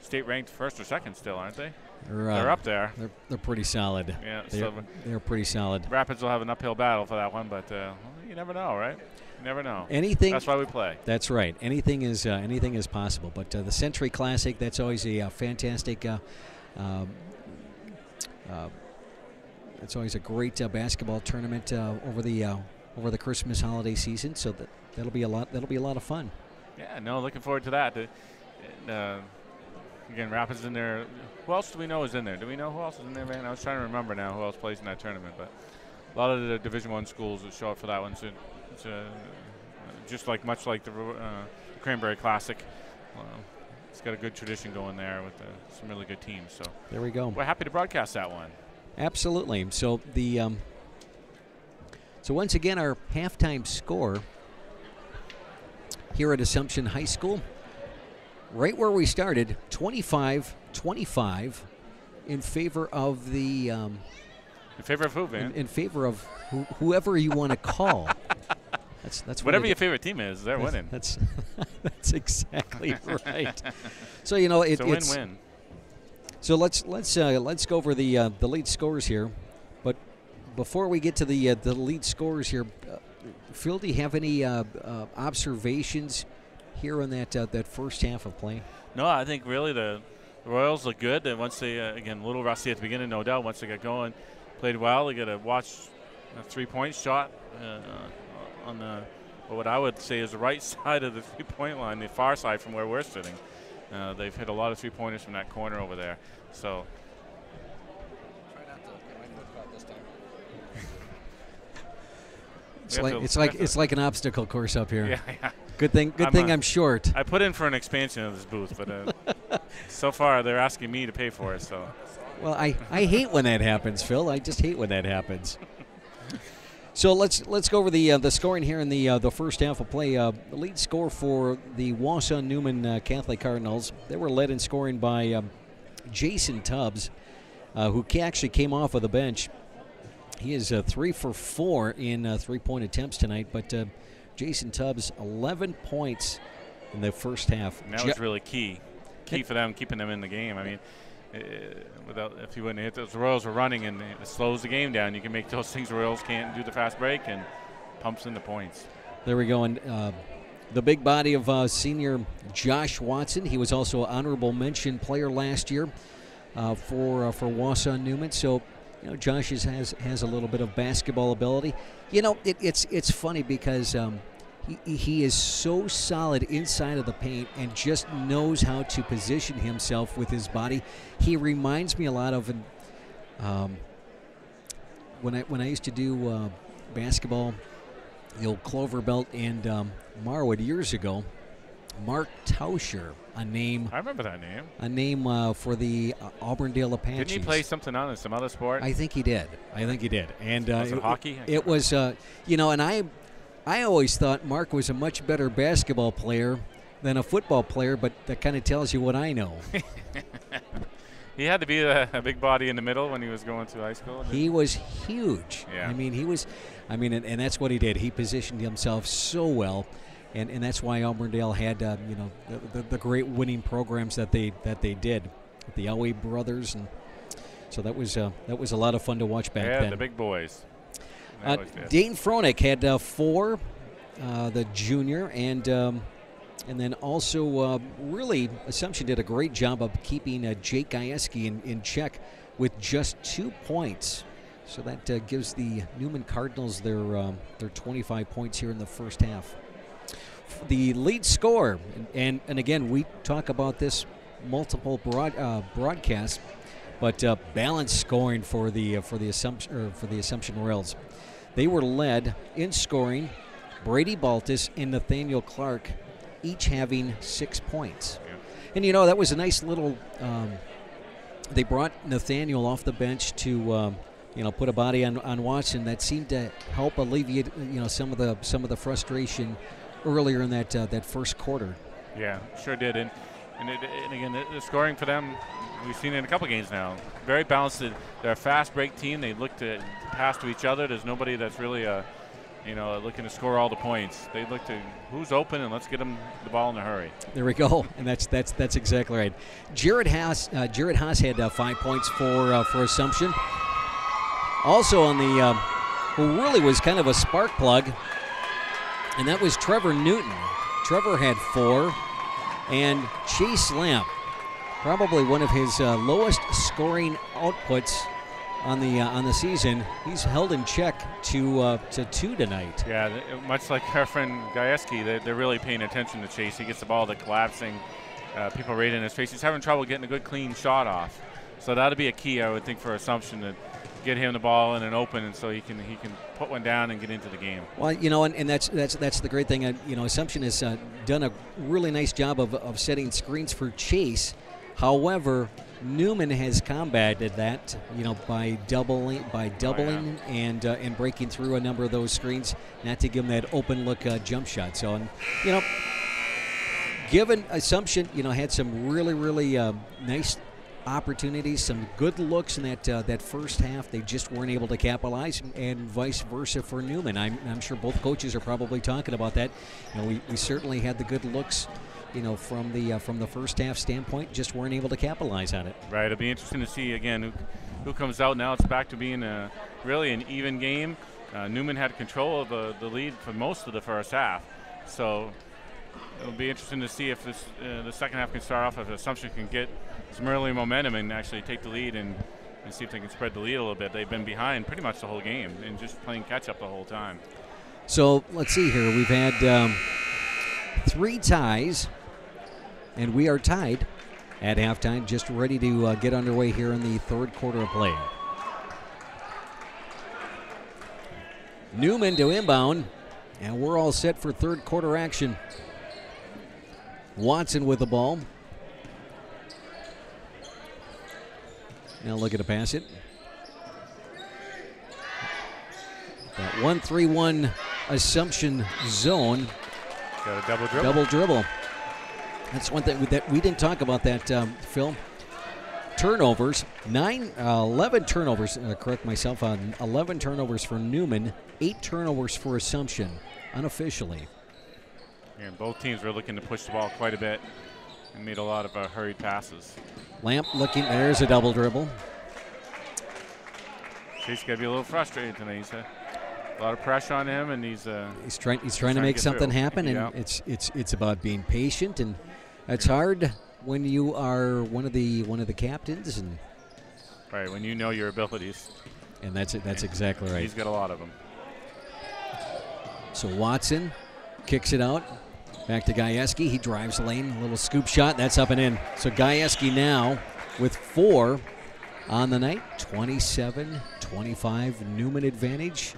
State ranked first or second still, aren't they? They're up there. They're pretty solid. Yeah, they're pretty solid. Rapids will have an uphill battle for that one, but you never know, right? You never know. That's why we play. That's right. Anything is possible. But the Century Classic, that's always a fantastic. It's always a great basketball tournament over the Christmas holiday season. So that'll be a lot of fun. Yeah, no, looking forward to that. Again, Rapids in there. Who else do we know is in there? Do we know who else is in there, man? I was trying to remember now who else plays in that tournament, but a lot of the Division I schools that show up for that one. So it's just much like the Cranberry Classic. It's got a good tradition going there with some really good teams. So there we go. We're happy to broadcast that one. Absolutely. So the So once again, our halftime score here at Assumption High School, right where we started, 25-25 in favor of the In favor of who, man? in favor of whoever you want to call. That's Whatever what your favorite team is, they're winning. That's that's exactly right. So you know It's a it's win-win. so let's go over the lead scores here. But before we get to the lead scores here, Phil, do you have any observations here on that first half of play? No, I think really the Royals look good. And once they, again, a little rusty at the beginning, no doubt. Once they got going, played well. They got to watch a 3-point shot on what I would say is the right side of the 3-point line, the far side from where we're sitting. They've hit a lot of 3-pointers from that corner over there. So. Try not to get my foot caught this time. It's like an obstacle course up here. Yeah. Good thing I'm short. I put in for an expansion of this booth, but so far they're asking me to pay for it. So. Well, I hate when that happens, Phil. I just hate when that happens. So let's go over the scoring here in the first half of play. The lead score for the Wausau Newman Catholic Cardinals. They were led in scoring by Jason Tubbs, who actually came off of the bench. He is 3 for 4 in 3-point attempts tonight, but Jason Tubbs 11 points in the first half. And that was really key for them, keeping them in the game. I mean, if he wouldn't hit those, the Royals were running and it slows the game down. You can make those things. The Royals can't do the fast break and pumps in the points. There we go. And the big body of senior Josh Watson. He was also an honorable mention player last year for Wausau Newman. So, you know, Josh has a little bit of basketball ability. You know, it's funny because he is so solid inside of the paint and just knows how to position himself with his body. He reminds me a lot of when I used to do basketball, the old Clover Belt and Marwood years ago. Mark Tauscher, a name. I remember that name. A name for the Auburndale Apaches. Didn't he play something on in some other sport? I think he did. And was it hockey? It was, you know, and I always thought Mark was a much better basketball player than a football player, but that kind of tells you what I know. He had to be a big body in the middle when he was going to high school. He was huge. Yeah. And that's what he did. He positioned himself so well. And that's why Auburndale had the great winning programs that they did with the Elway brothers, and so that was a lot of fun to watch back then. Yeah, the big boys. Dane Froelich had 4, the junior, and then also really Assumption did a great job of keeping Jake Gajewski in check with just 2 points. So that gives the Newman Cardinals their 25 points here in the first half. The lead scorer, and again, we talk about this multiple broadcasts, but balanced scoring for the Assumption Royals. They were led in scoring, Brady Baltus and Nathaniel Clark, each having 6 points. Yeah. And you know, that was a nice little. They brought Nathaniel off the bench to put a body on Watson. That seemed to help alleviate some of the frustration earlier in that first quarter. Yeah, sure did. And again, the scoring for them, we've seen it in a couple games now. Very balanced. They're a fast break team. They look to pass to each other. There's nobody that's really looking to score all the points. They look to who's open and let's get them the ball in a hurry. There we go, and that's exactly right. Jared Haas had 5 points for Assumption. Also on the who really was kind of a spark plug, and that was Trevor Newton. Trevor had 4, and Chase Lamp, probably one of his lowest scoring outputs on the season. He's held in check to 2 tonight. Yeah, much like our friend Gajewski, they're really paying attention to Chase. He gets the ball, they're collapsing, people right in his face. He's having trouble getting a good clean shot off. So that'll be a key, I would think, for Assumption to get him the ball in and open, and so he can put one down and get into the game. Well, and that's the great thing. Assumption has done a really nice job of setting screens for Chase. However, Newman has combated that, by doubling and breaking through a number of those screens, not to give them that open look jump shot. So, given Assumption, had some really nice opportunities, some good looks in that first half. They just weren't able to capitalize, and vice versa for Newman. I'm sure both coaches are probably talking about that. We certainly had the good looks, from the first half standpoint, just weren't able to capitalize on it. Right. It'll be interesting to see again who comes out. Now it's back to being really an even game. Newman had control of the lead for most of the first half, so it'll be interesting to see if the second half can start off, if Assumption can get some early momentum and actually take the lead and see if they can spread the lead a little bit. They've been behind pretty much the whole game and just playing catch-up the whole time. So let's see here. We've had 3 ties, and we are tied at halftime, just ready to get underway here in the third quarter of play. Newman to inbound, and we're all set for third quarter action. Watson with the ball. Now looking to pass it. That 1-3-1 Assumption zone. Got a double dribble. Double dribble. That's one thing that we didn't talk about that, Phil. Turnovers, 11 turnovers, correct myself, 11 turnovers for Newman, 8 turnovers for Assumption, unofficially. And both teams were looking to push the ball quite a bit and made a lot of hurried passes. Lamp looking, there's a double dribble. He's got to be a little frustrated tonight. He's a lot of pressure on him, and he's trying to make something happen, and it's about being patient, and it's hard when you are one of the captains, and right, when you know your abilities. And that's exactly right. He's got a lot of them. So Watson kicks it out. Back to Gajewski. He drives the lane. A little scoop shot. That's up and in. So Gajewski now with 4 on the night. 27-25 Newman advantage.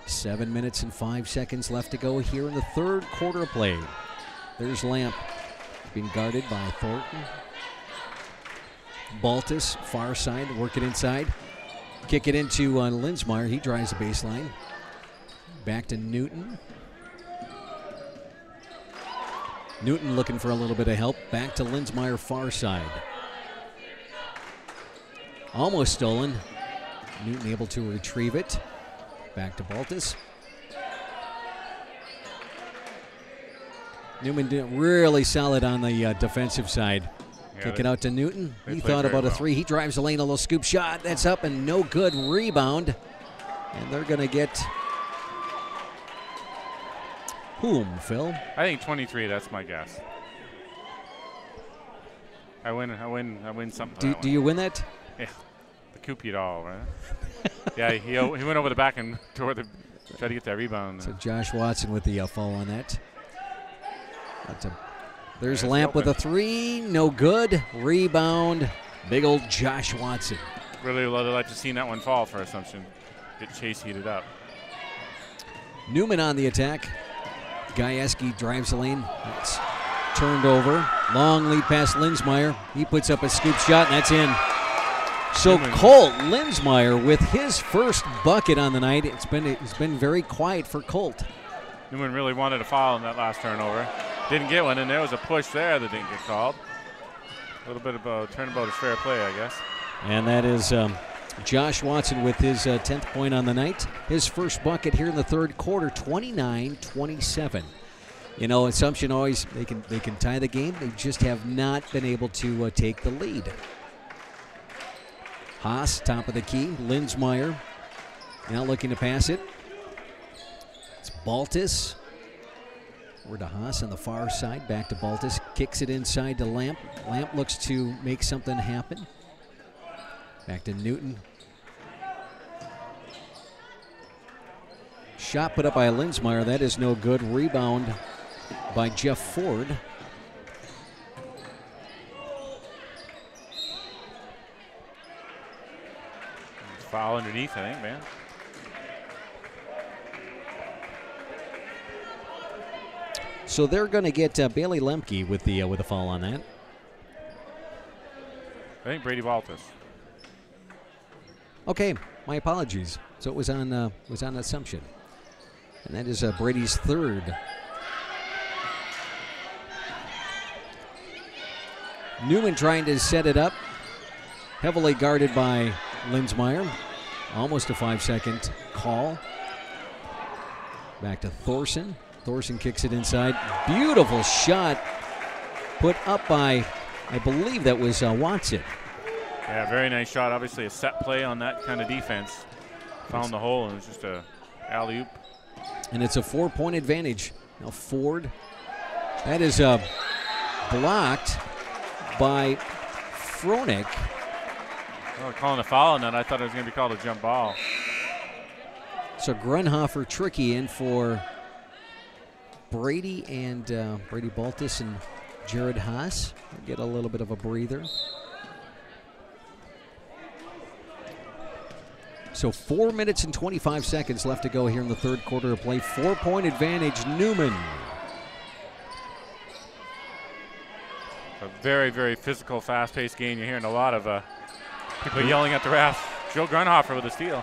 7 minutes and 5 seconds left to go here in the third quarter of play. There's Lamp being guarded by Thornton. Baltus, far side, work it inside. Kick it into Linsmeyer. He drives the baseline. Back to Newton. Newton looking for a little bit of help. Back to Linsmeyer, far side. Almost stolen. Newton able to retrieve it. Back to Baltus. Newman did really solid on the defensive side. Yeah, Kick it out to Newton. He thought very about a well. 3. He drives the lane, a little scoop shot. That's up and no good. Rebound. And they're going to get whom, Phil? I think 23. That's my guess. I win something. Do you win that? Yeah, the Coopy doll, right? Yeah, he went over the back and tried to get that rebound. So Josh Watson with the foul on that. There's Yeah, Lamp with a open. 3, no good. Rebound, big old Josh Watson. Really would have liked to see that one fall for Assumption. Get Chase heated up. Newman on the attack. Gajewski drives the lane. It's turned over. Long lead past Linsmeyer. He puts up a scoop shot, and that's in. So Newman. Colt Linsmeyer with his first bucket on the night. It's been very quiet for Colt. Newman really wanted a foul in that last turnover. Didn't get one, and there was a push there that didn't get called. A little bit of a turnabout is fair play, I guess. And that is Josh Watson with his 10th point on the night. His first bucket here in the third quarter, 29-27. Assumption always, they can tie the game. They just have not been able to take the lead. Haas, top of the key. Linsmeyer now looking to pass it. It's Baltus. We're to Haas on the far side. Back to Baltus. Kicks it inside to Lamp. Lamp looks to make something happen. Back to Newton. Shot put up by Linsmeyer. That is no good. Rebound by Jeff Ford. Foul underneath, I think, man. So they're going to get Bailey Lemke with the foul on that. I think Brady Baltus. Okay, my apologies. So it was on Assumption, and that is Brady's third. Newman trying to set it up, heavily guarded by Linsmeyer. Almost a 5-second call. Back to Thorson. Thorson kicks it inside. Beautiful shot put up by, I believe that was Watson. Yeah, very nice shot. Obviously a set play on that kind of defense. Found the hole, and it's just a alley-oop. And it's a 4-point advantage. Now Ford. That is blocked by Fronek. Oh, calling a foul on that. I thought it was going to be called a jump ball. So Grunhofer tricky in for Brady and Brady Baltus and Jared Haas. Get a little bit of a breather. So 4 minutes and 25 seconds left to go here in the third quarter of play. 4-point advantage, Newman. A very, very physical, fast-paced game. You're hearing a lot of people yelling at the ref. Joe Grunhofer with a steal.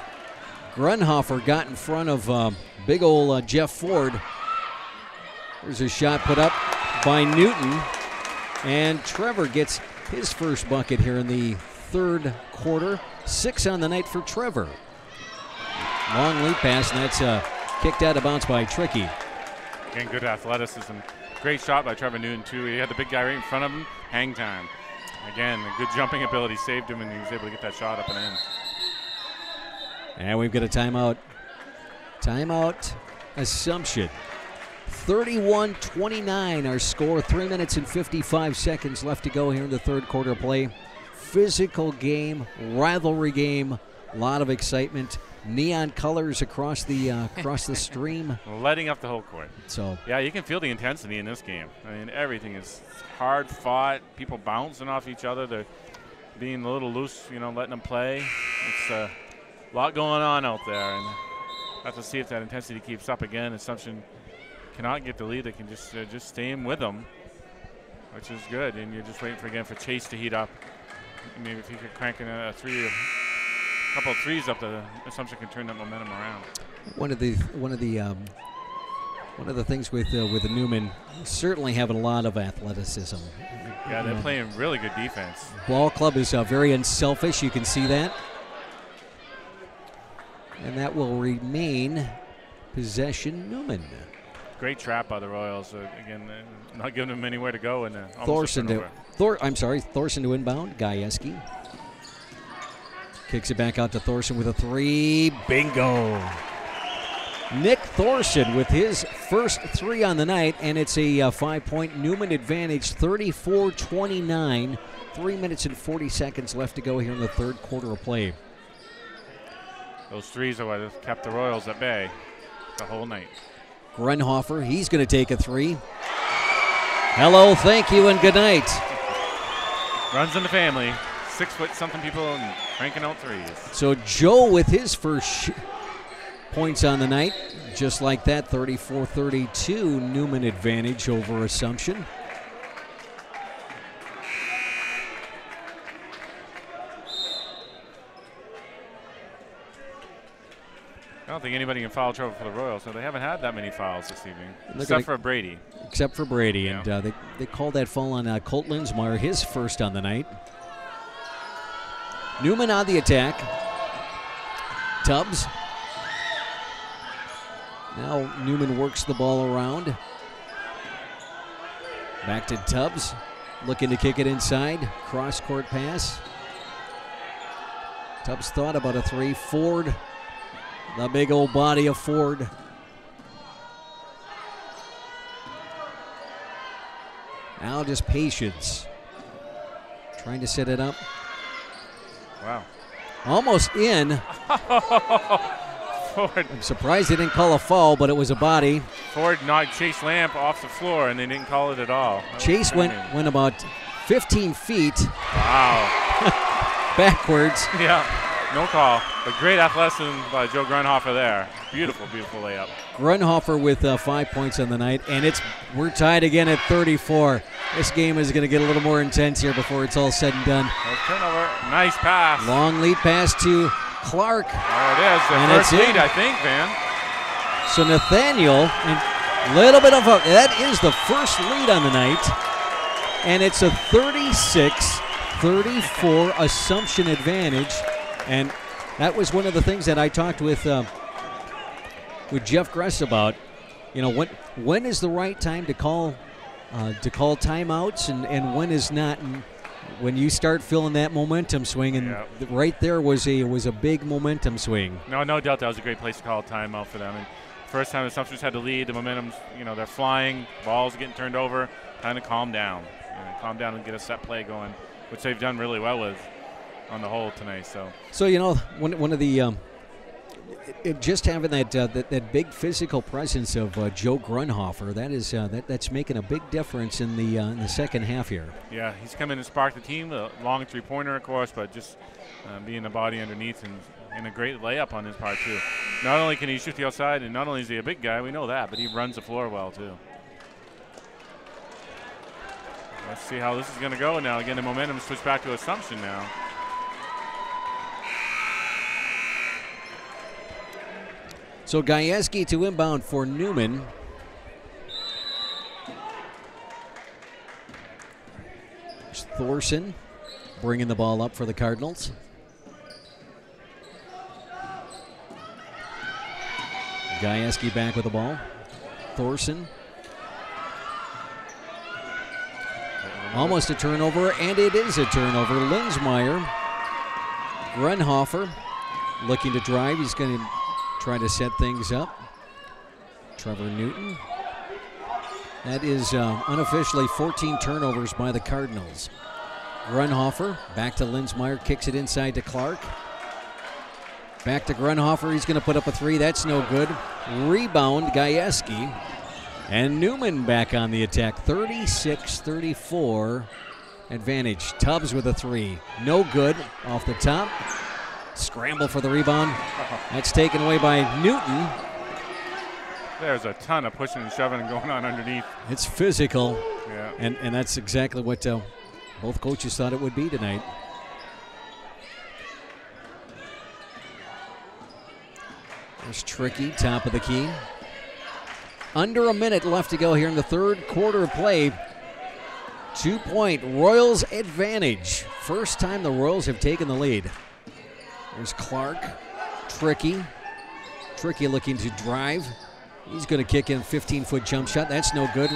Grunhofer got in front of big old Jeff Ford. There's a shot put up by Newton. And Trevor gets his first bucket here in the third quarter. 6 on the night for Trevor. Long lead pass, and that's kicked out of bounds by Tricky. Again, good athleticism. Great shot by Trevor Newton, too. He had the big guy right in front of him. Hang time. Again, a good jumping ability saved him, and he was able to get that shot up and in. And we've got a timeout. Timeout, Assumption. 31-29 our score. 3 minutes and 55 seconds left to go here in the third quarter play. Physical game, rivalry game, a lot of excitement. Neon colors across the stream. Lighting up the whole court. So yeah, you can feel the intensity in this game. I mean, everything is hard fought. People bouncing off each other. They're being a little loose, letting them play. It's a lot going on out there, and have to see if that intensity keeps up again. Assumption cannot get the lead. They can just stay in with them, which is good. And you're just waiting for Chase to heat up. Maybe if he could crank in a couple of threes up, the Assumption can turn that momentum around. One of the things with the Newman, certainly having a lot of athleticism. Yeah, they're playing really good defense. Ball club is very unselfish. You can see that, and that will remain possession Newman. Great trap by the Royals. Again, not giving them anywhere to go. And Thorson to inbound. Gajewski kicks it back out to Thorson with a three. Bingo. Nick Thorson with his first three on the night, and it's a 5-point Newman advantage, 34-29. 3 minutes and 40 seconds left to go here in the third quarter of play. Those threes are what have kept the Royals at bay the whole night. Grunhofer, he's going to take a three. Hello, thank you, and good night. Runs in the family. 6-foot-something people and cranking out threes. So Joe with his first points on the night. Just like that, 34-32 Newman advantage over Assumption. I don't think anybody can foul trouble for the Royals, so they haven't had that many fouls this evening, except for Brady. Except for Brady, yeah. And they called that foul on Colt Linsmeyer, his first on the night. Newman on the attack. Tubbs. Now Newman works the ball around. Back to Tubbs, looking to kick it inside. Cross-court pass. Tubbs thought about a three. Ford. The big old body of Ford. Now just patience. Trying to set it up. Wow. Almost in. Ford. I'm surprised they didn't call a foul, but it was a body. Ford knocked Chase Lamp off the floor, and they didn't call it at all. Chase went about 15 feet wow. backwards. Yeah. No call, but great athleticism by Joe Grunhofer there. Beautiful, beautiful layup. Grunhofer with 5 points on the night, and we're tied again at 34. This game is going to get a little more intense here before it's all said and done. Turnover, nice pass. Long lead pass to Clark. There it is, the And first it's in. lead, I think, Van. So Nathaniel, and little bit of that is the first lead on the night, and it's a 36-34 Assumption advantage. And that was one of the things that I talked with Jeff Gress about. You know, when is the right time to call timeouts, and when is not. And when you start feeling that momentum swing, and right there was a big momentum swing. No doubt that was a great place to call a timeout for them. And first time the Assumptions had the lead, the momentum's, they're flying, balls getting turned over, kind of calm down and get a set play going, which they've done really well with on the whole tonight. So one of the just having that big physical presence of Joe Grunhofer, that's making a big difference in the second half here. Yeah, he's come in and sparked the team. The long three-pointer, of course, but just being the body underneath and a great layup on his part too. Not only can he shoot the outside, and not only is he a big guy, we know that, but he runs the floor well too. Let's see how this is going to go now. Again, the momentum switched back to Assumption now. So Gajewski to inbound for Newman. There's Thorson bringing the ball up for the Cardinals. Gajewski back with the ball. Thorson. Almost a turnover, and it is a turnover. Linsmeyer. Grunhofer looking to drive. He's going to try to set things up. Trevor Newton. That is unofficially 14 turnovers by the Cardinals. Grunhofer back to Linsmeyer, kicks it inside to Clark. Back to Grunhofer, he's going to put up a three. That's no good. Rebound, Gajewski. And Newman back on the attack. 36-34 advantage. Tubbs with a three. No good off the top. Scramble for the rebound. That's taken away by Newton. There's a ton of pushing and shoving going on underneath. It's physical. Yeah. And that's exactly what both coaches thought it would be tonight. There's Tricky, top of the key. Under a minute left to go here in the third quarter of play. 2-point Royals advantage. First time the Royals have taken the lead. There's Clark, Tricky. Tricky looking to drive. He's going to kick in a 15-foot jump shot. That's no good.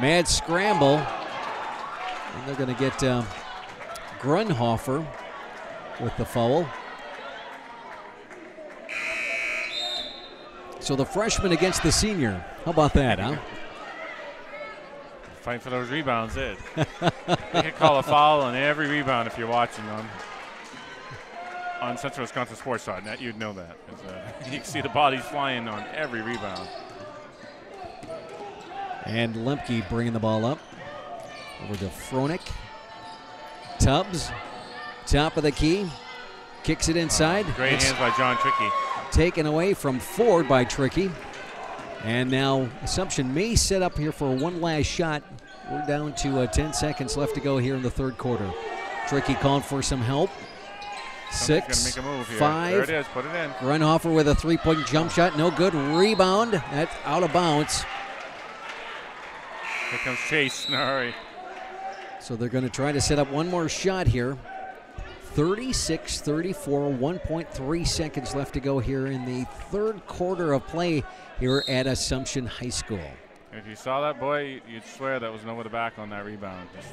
Mad scramble. And they're going to get Grunhofer with the foul. So the freshman against the senior. How about that, huh? Fighting for those rebounds, Ed. They could call a foul on every rebound if you're watching on Central Wisconsin Sports.net. You'd know that. You can see the bodies flying on every rebound. And Lemke bringing the ball up. Over to Fronek. Tubbs, top of the key. Kicks it inside. Great hands by John Tricky. Taken away from Ford by Tricky. And now Assumption may set up here for one last shot. We're down to 10 seconds left to go here in the third quarter. Tricky calling for some help. Somebody's 6, gonna make a move here. 5. There it is, put it in. Grunhofer with a three-point jump shot. No good. Rebound. That's out of bounds. Here comes Chase in a hurry. So they're going to try to set up one more shot here. 36-34, 1.3 seconds left to go here in the third quarter of play here at Assumption High School. If you saw that, boy, you'd swear that was nowhere to back on that rebound. Just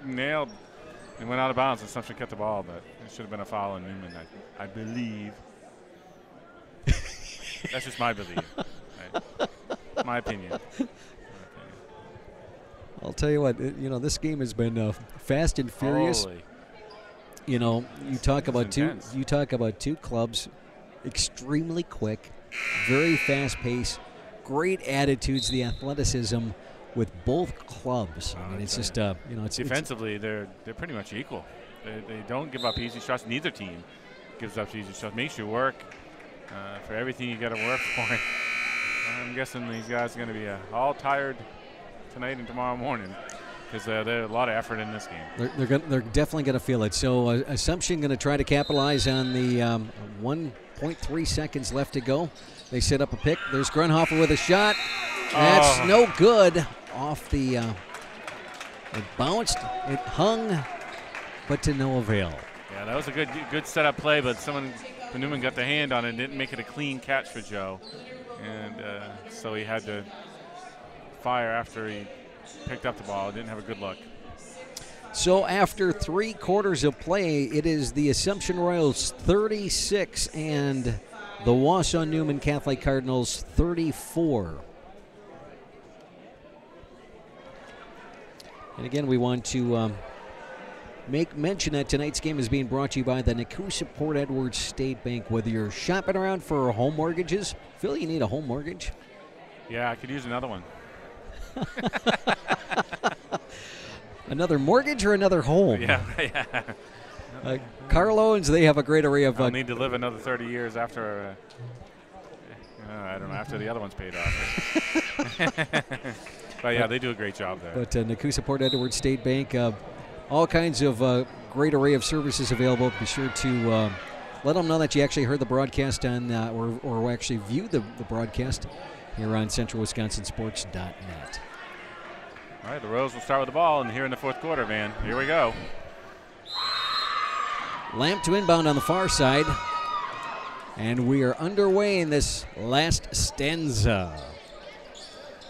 nailed. It went out of bounds. Assumption kept the ball, but it should have been a foul on Newman, I believe. That's just my belief. Right? My opinion. I'll tell you what, this game has been fast and furious. Holy. You talk about intense. you talk about two clubs, extremely quick, very fast pace, great attitudes, the athleticism with both clubs. I mean, it's just it's defensively they're pretty much equal. They don't give up easy shots. Neither team. gives up easy shots. Makes you work for everything you got to work for. I'm guessing these guys are going to be all tired tonight and tomorrow morning because there's a lot of effort in this game. They're definitely going to feel it. So Assumption going to try to capitalize on the 1.3 seconds left to go. They set up a pick. There's Grunhofer with a shot. That's no good. Off the it bounced, it hung, but to no avail. Yeah, that was a good setup play, but Newman got the hand on it and didn't make it a clean catch for Joe. And so he had to fire after he picked up the ball. Didn't have a good look. So after 3 quarters of play, it is the Assumption Royals 36 and the Wausau Newman Catholic Cardinals 34. And again, we want to make mention that tonight's game is being brought to you by the Nakusa Port Edwards State Bank. Whether you're shopping around for home mortgages, Phil, you need a home mortgage? Yeah, I could use another one. Another mortgage or another home? Yeah. Car loans, they have a great array of. I'll need to live another 30 years after. I don't know, after the other one's paid off. But yeah, they do a great job there. But Nakusa Port Edwards State Bank, all kinds of great array of services available. Be sure to let them know that you actually heard the broadcast on, or actually view the broadcast here on CentralWisconsinSports.net. All right, the Royals will start with the ball, and here in the fourth quarter, Van. Here we go. Lamp to inbound on the far side. And we are underway in this last stanza.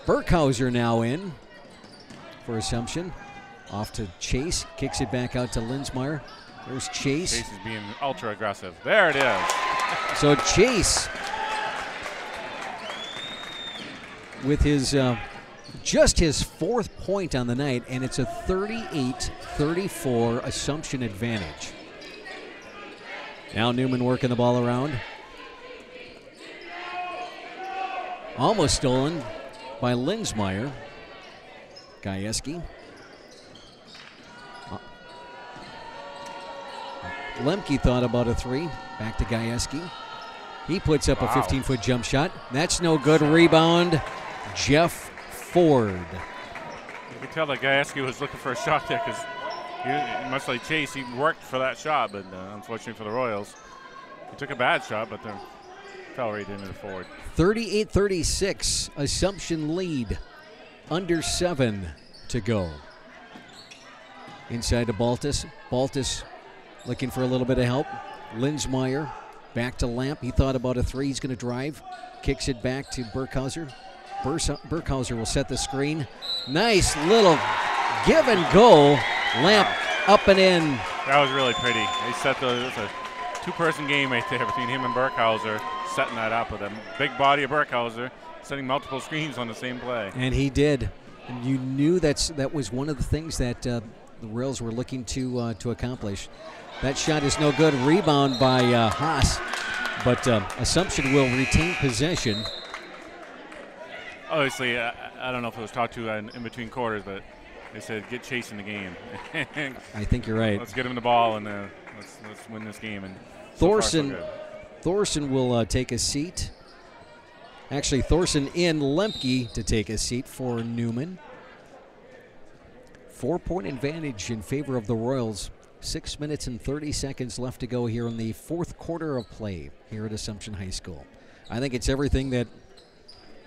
Burkhauser now in for Assumption. Off to Chase. Kicks it back out to Linsmeyer. There's Chase. Chase is being ultra aggressive. There it is. So Chase with his just his 4th point on the night, and it's a 38-34 Assumption advantage. Now Newman working the ball around. Almost stolen by Linsmeyer. Gajewski. Lemke thought about a 3. Back to Gajewski. He puts up a 15-foot jump shot. That's no good. Rebound, Jeff Ford. You could tell that Gajewski was looking for a shot there because, much like Chase, he worked for that shot, but unfortunately for the Royals, he took a bad shot, but then fell right into the Ford. 38-36, Assumption lead. Under 7 to go. Inside to Baltus. Baltus looking for a little bit of help. Linsmeyer back to Lamp. He thought about a 3. He's going to drive. Kicks it back to Burkhauser. Burkhauser will set the screen. Nice little give and go. Lamp up and in. That was really pretty. They set it was a 2-person game right there between him and Burkhauser, setting that up with a big body of Burkhauser, setting multiple screens on the same play. And he did. And you knew that was one of the things that the Royals were looking to accomplish. That shot is no good. Rebound by Haas. But Assumption will retain possession. Obviously, I don't know if it was talked to in between quarters, but they said get Chase in the game. I think you're right. Let's get him the ball and let's win this game. And Thorson will take a seat. Actually, Thorson in Lemke to take a seat for Newman. 4-point advantage in favor of the Royals. 6 minutes and 30 seconds left to go here in the fourth quarter of play here at Assumption High School. I think it's everything that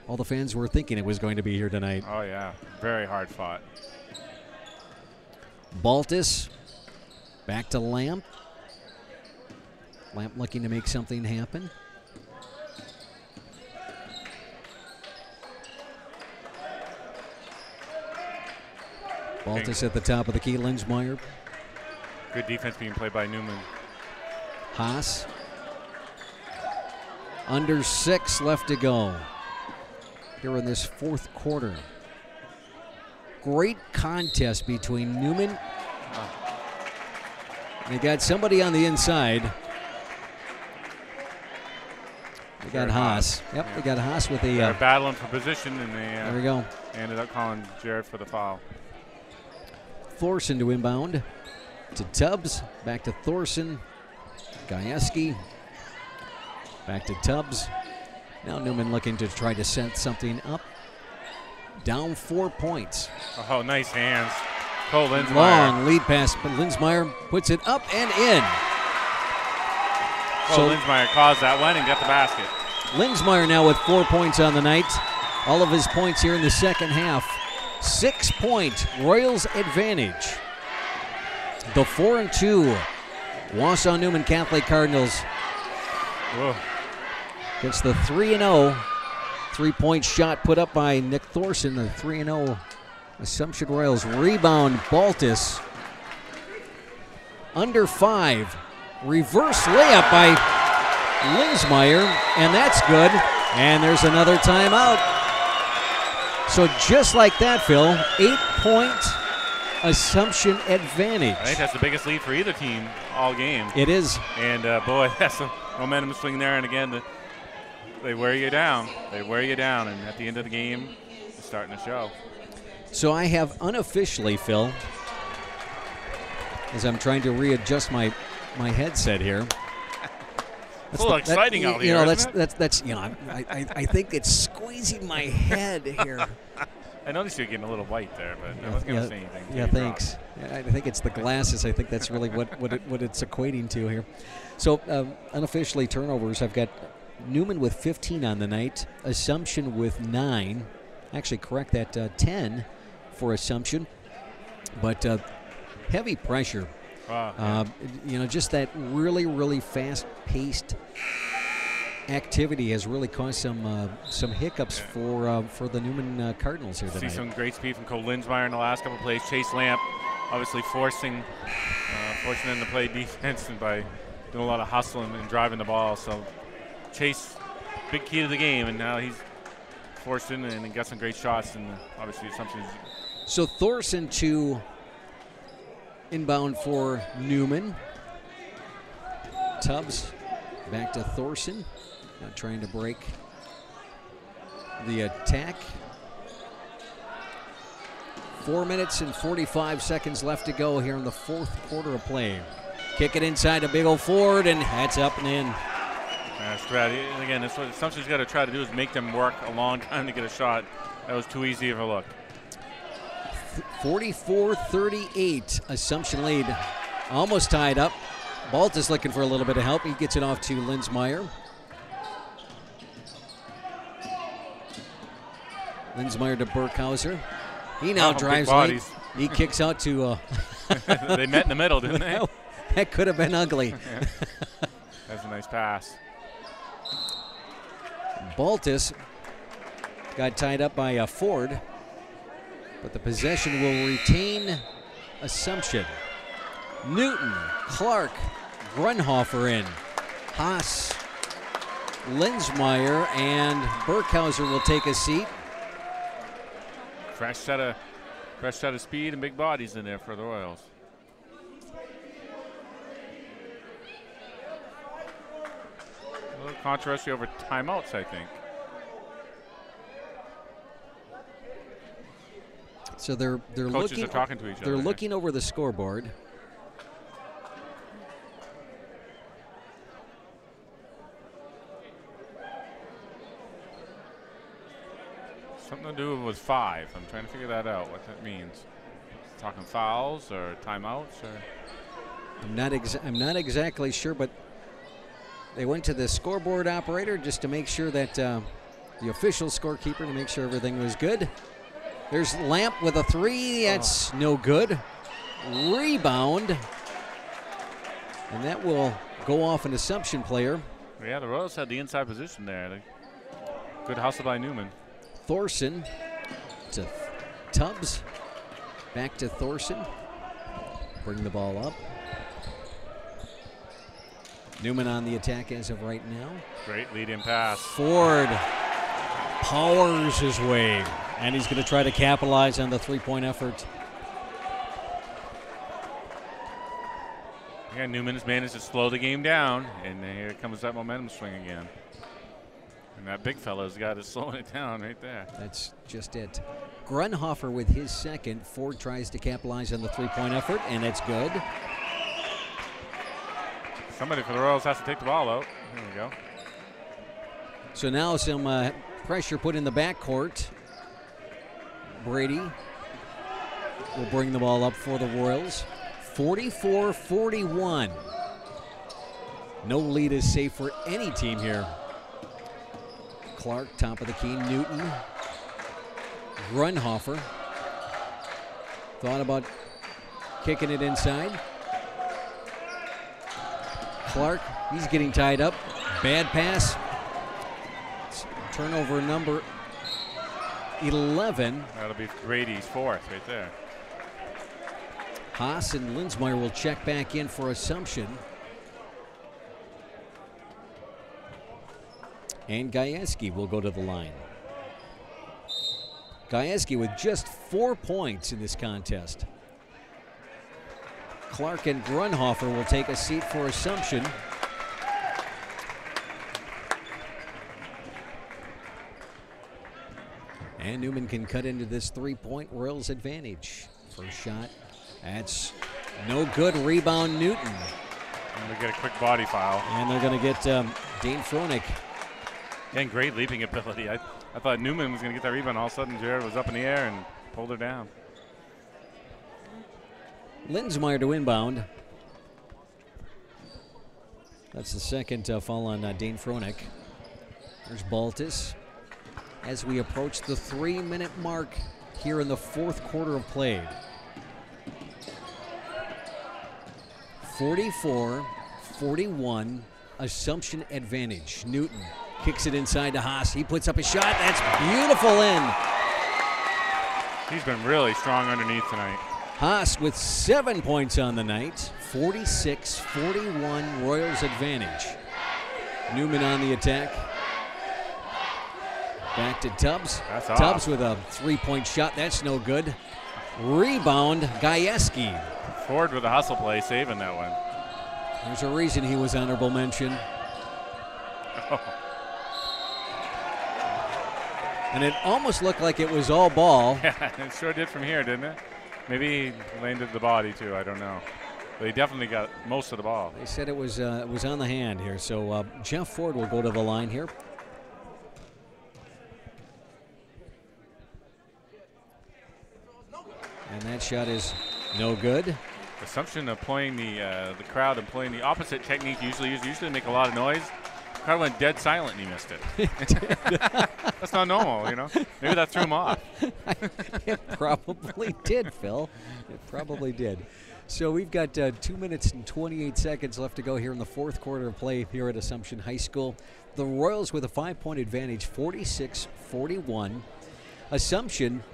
all the fans were thinking it was going to be here tonight. Oh, yeah. Very hard fought. Baltus back to Lamp. Lamp looking to make something happen. Baltus at the top of the key. Linsmeyer. Good defense being played by Newman. Haas. Under 6 left to go here in this fourth quarter. Great contest between Newman. They got somebody on the inside. They got Haas. Yep, they got Haas with a. They're battling for position, and they there we go. Ended up calling Jared for the foul. Thorson to inbound. To Tubbs. Back to Thorson. Gajewski. Back to Tubbs. Now Newman looking to try to set something up. Down 4 points. Oh, nice hands. Cole Linsmeyer. Long lead pass, but Linsmeyer puts it up and in. Cole Linsmeyer caused that one and got the basket. Linsmeyer now with 4 points on the night. All of his points here in the second half. 6-point Royals advantage. The 4-2 Wausau Newman Catholic Cardinals gets the 3-0 3-point shot put up by Nick Thorson. The 3-0 Assumption Royals rebound. Baltus under 5. Reverse layup by Linsmeyer, and that's good. And there's another timeout. So just like that, Phil, 8-point Assumption advantage. I think that's the biggest lead for either team all game. It is. And boy, that's a momentum swing there. And again, they wear you down. They wear you down. And at the end of the game, it's starting to show. So I have unofficially, Phil, as I'm trying to readjust my headset here. It's a little exciting out here. That's I think it's squeezing my head here. I noticed you're getting a little white there, but I wasn't going to say anything. Yeah, thanks. I think it's the glasses. I think that's really what it's equating to here. So unofficially turnovers, I've got Newman with 15 on the night, Assumption with 9. Actually, correct that, 10 for Assumption. But heavy pressure. Wow. Just that really, really fast-paced activity has really caused some hiccups for the Newman Cardinals here tonight. See some great speed from Cole Linsmeyer in the last couple of plays. Chase Lamp obviously forcing them to play defense and by doing a lot of hustling and driving the ball. So Chase, big key to the game, and now he's forced in and got some great shots, and obviously Assumption. So Thorson to inbound for Newman. Tubbs back to Thorson. Now trying to break the attack. 4 minutes and 45 seconds left to go here in the fourth quarter of play. Kick it inside to big old Ford, and that's up and in. That's right. And again, that's what Assumption's got to try to do is make them work a long time to get a shot. That was too easy of a look. 44-38, Assumption lead. Almost tied up. Baltus looking for a little bit of help. He gets it off to Linsmeyer. Linsmeyer to Burkhauser. He now drives late. He kicks out to... They met in the middle, didn't they? That could have been ugly. Yeah. That's a nice pass. Baltus got tied up by Ford, but the possession will retain Assumption. Newton, Clark, Grunhofer in. Haas, Linsmeyer, and Burkhauser will take a seat. Fresh set of speed and big bodies in there for the Royals. A little controversy over timeouts, I think. So they're Coaches looking. are talking to each other. They're looking over the scoreboard. Something to do with 5. I'm trying to figure that out, what that means. Talking fouls or timeouts or. I'm not exactly sure, but they went to the scoreboard operator just to make sure that the official scorekeeper to make sure everything was good. There's Lamp with a 3. That's no good. Rebound. And that will go off an Assumption player. Yeah, the Royals had the inside position there. Good hustle by Newman. Thorson to Tubbs. Back to Thorson. Bring the ball up. Newman on the attack as of right now. Great lead-in pass. Ford powers his way, and he's going to try to capitalize on the three-point effort. Yeah, Newman has managed to slow the game down, and here comes that momentum swing again. And that big fella's got it slowing it down right there. That's just it. Grunhofer with his second. Ford tries to capitalize on the three-point effort, and it's good. Somebody for the Royals has to take the ball out. There we go. So now some pressure put in the backcourt. Brady will bring the ball up for the Royals. 44-41. No lead is safe for any team here. Clark, top of the key. Newton. Grunhofer. Thought about kicking it inside. Clark, he's getting tied up. Bad pass. Turnover number 11. That'll be Brady's fourth right there. Haas and Linsmeyer will check back in for Assumption. And Gajewski will go to the line. Gajewski with just 4 points in this contest. Clark and Grunhofer will take a seat for Assumption. And Newman can cut into this 3-point Royals advantage. First shot, that's no good. Rebound Newton. And we get a quick body foul. And they're going to get Dane Fronek. Again, great leaping ability. I thought Newman was going to get that rebound. All of a sudden, Jared was up in the air and pulled her down. Linsmeyer to inbound. That's the second foul on Dane Fronek. There's Baltus. As we approach the 3-minute mark here in the fourth quarter of play. 44-41, Assumption advantage. Newton kicks it inside to Haas. He puts up a shot. That's beautiful in. He's been really strong underneath tonight. Haas with 7 points on the night. 46-41 Royals advantage. Newman on the attack. Back to Tubbs. That's Tubbs off. with a 3-point shot. That's no good. Rebound, Gajewski. Ford with a hustle play, saving that one. There's a reason he was honorable mention. And it almost looked like it was all ball. Yeah, it sure did from here, didn't it? Maybe he landed the body too. I don't know. But he definitely got most of the ball. They said it was on the hand here. So Jeff Ford will go to the line here. And that shot is no good. Assumption of playing the crowd and playing the opposite technique usually make a lot of noise. The crowd went dead silent and he missed it. That's not normal, you know. Maybe that threw him off. It probably did, Phil. It probably did. So we've got 2 minutes and 28 seconds left to go here in the fourth quarter of play here at Assumption High School. The Royals with a 5-point advantage, 46-41. Assumption,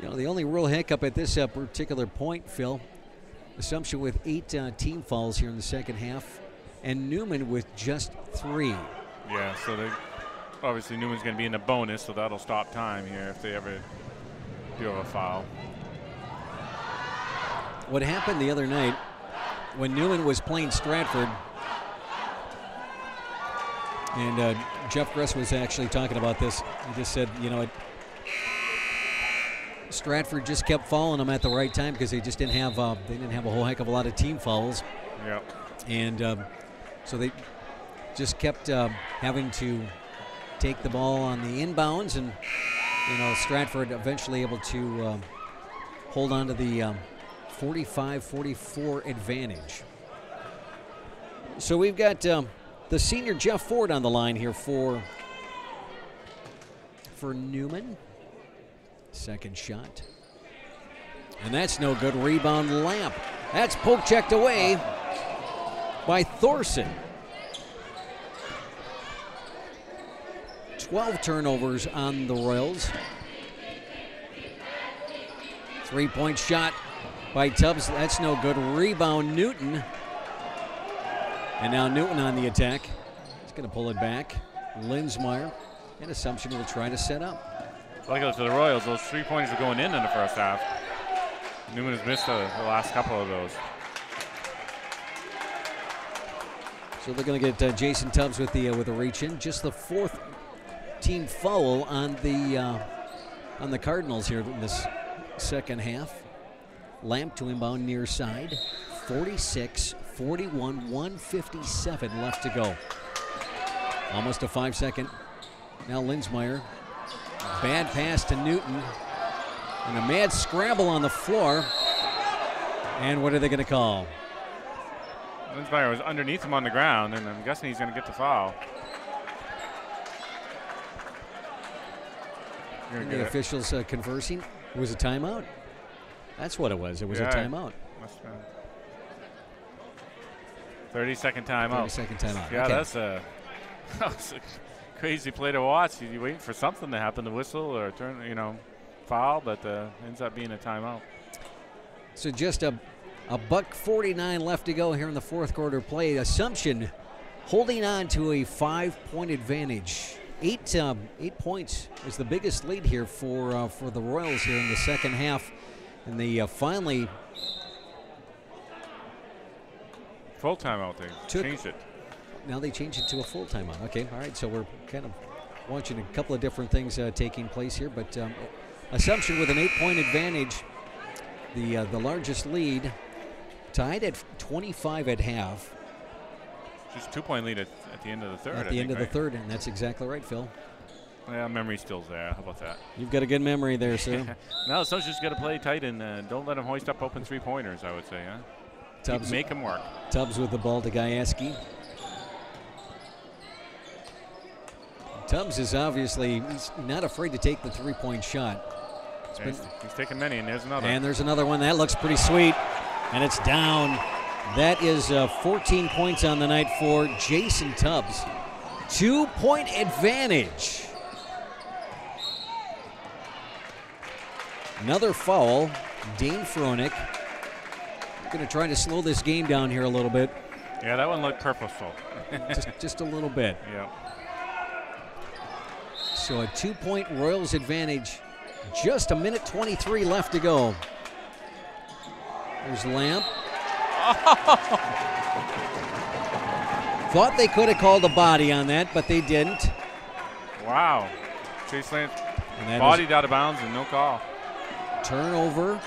you know, the only real hiccup at this particular point, Phil, Assumption with 8 team fouls here in the second half, and Newman with just 3. Yeah, so obviously Newman's going to be in a bonus, so that'll stop time here if they ever do have a foul. What happened the other night when Newman was playing Stratford, and Jeff Gress was actually talking about this. He just said, you know, Stratford just kept fouling them at the right time because they just didn't have a whole heck of a lot of team fouls. Yeah. And so they just kept having to take the ball on the inbounds, and you know, Stratford eventually able to hold on to the 45-44 advantage. So we've got the senior Jeff Ford on the line here for Newman. Second shot. And that's no good. Rebound Lamp. That's poke checked away by Thorson. 12 turnovers on the Royals. 3-point shot by Tubbs. That's no good. Rebound Newton. And now Newton on the attack. He's going to pull it back. Linsmeyer. And Assumption will try to set up. Like for the Royals, those 3-pointers are going in the first half. Newman has missed the last couple of those. So they're going to get Jason Tubbs with the reach-in. Just the 4th team foul on the Cardinals here in this second half. Lamp to inbound near side. 46-44 41, 157 left to go. Almost a 5-second. Now Linsmeyer. Bad pass to Newton. And a mad scramble on the floor. And what are they going to call? Linsmeyer was underneath him on the ground, and I'm guessing he's going to get the foul. And the officials conversing. It was a timeout? That's what it was. It was a timeout. Must have been 30-second timeout. 30-second timeout. Yeah, okay. That's a crazy play to watch. You're waiting for something to happen, to whistle or turn, foul, but ends up being a timeout. So just a $1:49 left to go here in the fourth quarter play. Assumption holding on to a 5-point advantage. 8 points is the biggest lead here for the Royals here in the second half. And they finally full timeout. They changed it. Now they changed it to a full timeout. Okay, all right. So we're kind of watching a couple of different things taking place here. But Assumption with an 8-point advantage. The largest lead, tied at 25 at half. Just 2-point lead at the end of the third. At the end of the third, and that's exactly right, Phil. Yeah, memory's still there. How about that? You've got a good memory there, sir. Now the Soldier's got to play tight and don't let them hoist up open 3-pointers, I would say. Huh? Tubbs, make them work. Tubbs with the ball to Gajewski. Tubbs is obviously he's not afraid to take the 3-point shot. Yeah, he's taking many, and there's another. And there's another one. That looks pretty sweet. And it's down. That is 14 points on the night for Jason Tubbs. 2-point advantage. Another foul. Dane Froelich going to try to slow this game down here a little bit. Yeah, that one looked purposeful. just a little bit. Yeah. So a 2-point Royals advantage. Just a minute 23 left to go. There's Lamp. Thought they could have called a body on that, but they didn't. Wow. Chase Lamp bodied out of bounds and no call. Turnover.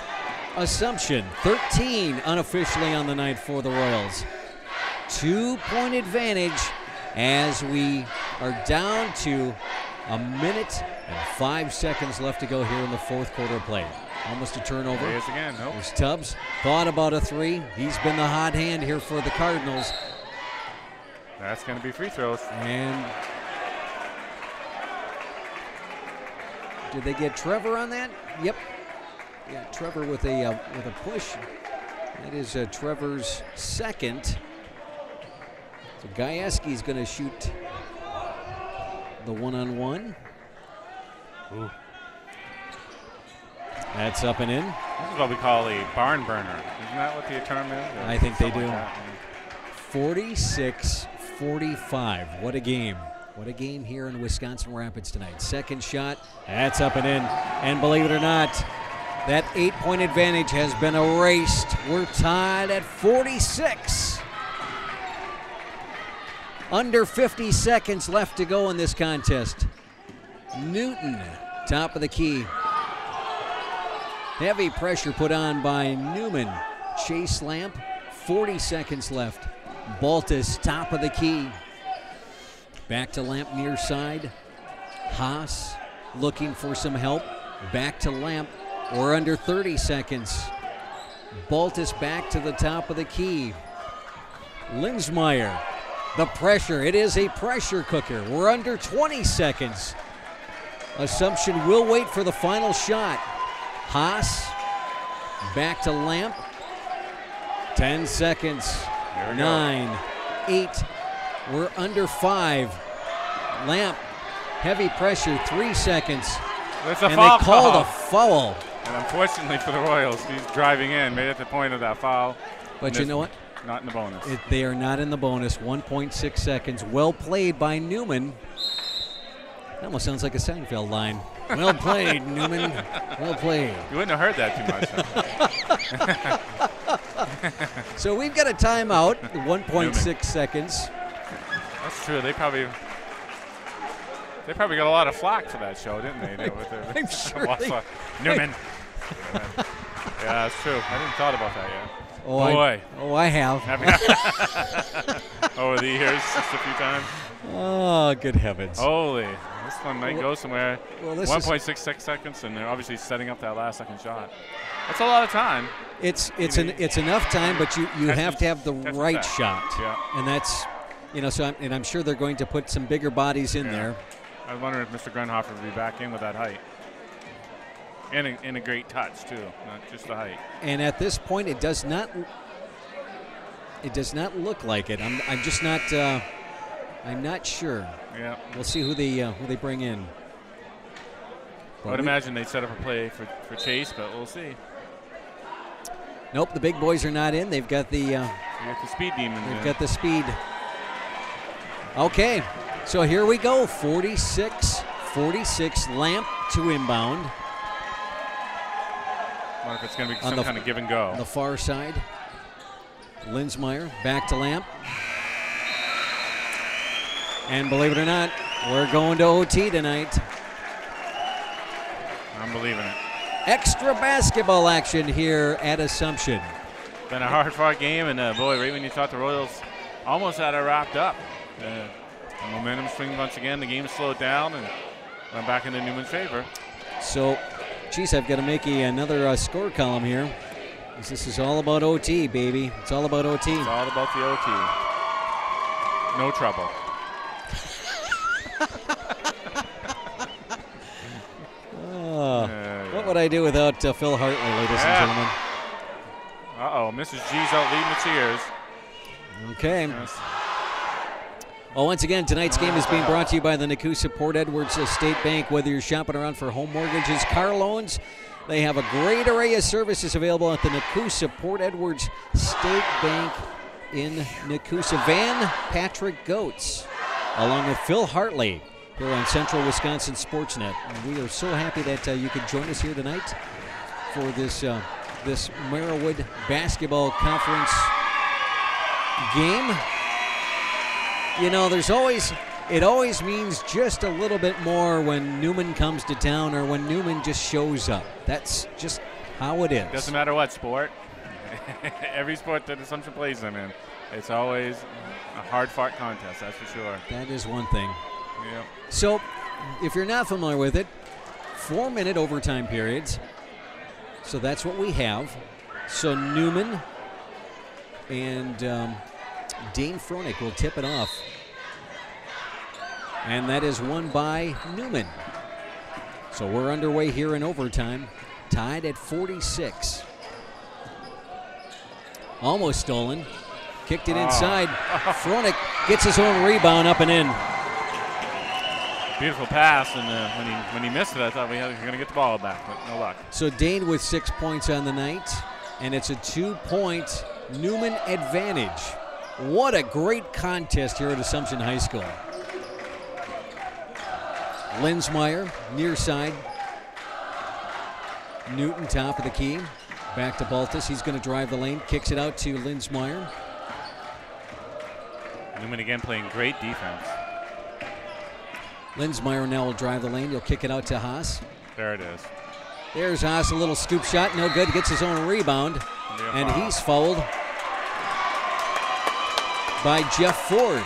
Assumption. 13 unofficially on the night for the Royals. 2-point advantage as we are down to a minute and 5 seconds left to go here in the fourth quarter of play. Almost a turnover. There he is again. Nope. There's Tubbs. Thought about a 3. He's been the hot hand here for the Cardinals. That's going to be free throws. And did they get Trevor on that? Yep. Yeah, Trevor with a push. That is Trevor's second. So Gajewski's going to shoot the one-on-one. Ooh. That's up and in. This is what we call a barn burner. Isn't that what the term is? I think they do. Like 46-45. What a game. What a game here in Wisconsin Rapids tonight. Second shot. That's up and in. And believe it or not, that 8-point advantage has been erased. We're tied at 46. Under 50 seconds left to go in this contest. Newton, top of the key. Heavy pressure put on by Newman. Chase Lamp, 40 seconds left. Baltus, top of the key. Back to Lamp near side. Haas looking for some help. Back to Lamp. We're under 30 seconds. Baltus back to the top of the key. Linsmeyer. The pressure. It is a pressure cooker. We're under 20 seconds. Assumption will wait for the final shot. Haas back to Lamp. 10 seconds. 9, 8. We're under 5. Lamp, heavy pressure, 3 seconds. That's a and foul they called call. a foul. And unfortunately for the Royals, he's driving in, made it the point of that foul. But you know what? Not in the bonus. They are not in the bonus. 1.6 seconds. Well played by Newman. That almost sounds like a Seinfeld line. Well played, Newman. Well played. You wouldn't have heard that too much. So we've got a timeout, 1.6 seconds. That's true. They probably got a lot of flack for that show, didn't they? I'm sure Newman. Yeah, that's true. I didn't thought about that yet. Boy. I have. Over the years, just a few times. Oh, good heavens. Holy. This one might go somewhere. Well, this 1.66 seconds, and they're obviously setting up that last second shot. That's a lot of time. It's enough time, but you have to have the right shot. Yeah. And that's, so I'm sure they're going to put some bigger bodies in there. I was wondering if Mr. Grunhofer would be back in with that height. And a great touch too, not just the height. And at this point, it does not look like it. I'm just not. I'm not sure. Yeah. We'll see who they bring in. I would imagine they'd set up a play for Chase, but we'll see. Nope, the big boys are not in. They've got the. You got the speed demons. They've got the speed. Okay, so here we go. 46-46. Lamp to inbound. I wonder if it's going to be some kind of give and go. On the far side, Linsmeyer back to Lamp. And believe it or not, we're going to OT tonight. I'm believing it. Extra basketball action here at Assumption. Been a hard-fought game, and boy, right when you thought the Royals almost had it wrapped up, the momentum swing once again. The game slowed down and went back into Newman's favor. So, geez, I've got to make another score column here. This is all about OT, baby. It's all about OT. It's all about the OT. No trouble. What would I do without Phil Hartley, ladies and gentlemen? Uh-oh, Mrs. G's out leading the cheers. Okay. Yes. Well, once again, tonight's game is being brought to you by the Nakusa Port Edwards State Bank. Whether you're shopping around for home mortgages, car loans, they have a great array of services available at the Nakusa Port Edwards State Bank in Nakusa. Van Patrick Goetz, along with Phil Hartley, here on Central Wisconsin Sportsnet. And we are so happy that you could join us here tonight for this Merriwood Basketball Conference game. It always means just a little bit more when Newman comes to town or when Newman just shows up. That's just how it is. Doesn't matter what sport. Every sport that Assumption plays them in, it's always a hard-fought contest, that's for sure. That is one thing. Yeah. So, if you're not familiar with it, 4-minute overtime periods. So that's what we have. So Newman and Dane Froelich will tip it off. And that is won by Newman. So we're underway here in overtime, tied at 46. Almost stolen. Kicked it inside. Froelich gets his own rebound up and in. Beautiful pass, and when he missed it, I thought we were going to get the ball back, but no luck. So Dane with 6 points on the night, and it's a 2-point Newman advantage. What a great contest here at Assumption High School. Linsmeyer, near side. Newton, top of the key. Back to Baltus. He's going to drive the lane, kicks it out to Linsmeyer. Newman again playing great defense. Linsmeyer now will drive the lane. He'll kick it out to Haas. There it is. There's Haas, a little scoop shot. No good. Gets his own rebound. And he's fouled by Jeff Ford.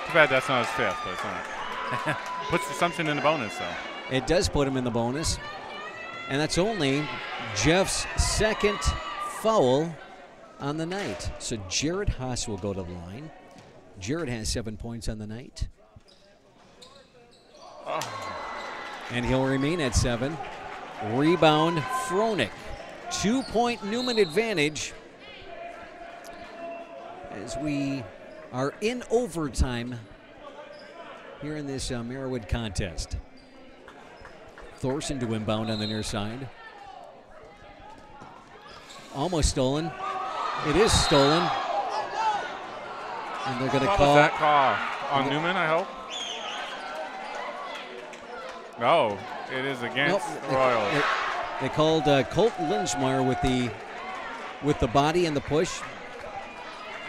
Too bad that's not his fifth, but it's not. Puts Assumption in the bonus, though. It does put him in the bonus. And that's only Jeff's second foul on the night. So Jared Haas will go to the line. Jared has 7 points on the night. And he'll remain at 7. Rebound, Froelich. 2-point Newman advantage as we are in overtime here in this Merriwood contest. Thorson to inbound on the near side. Almost stolen. It is stolen. And they're going to call. What was that call? On Newman, I hope? No, it is against Royals. They called Colt Linsmeyer with the body and the push.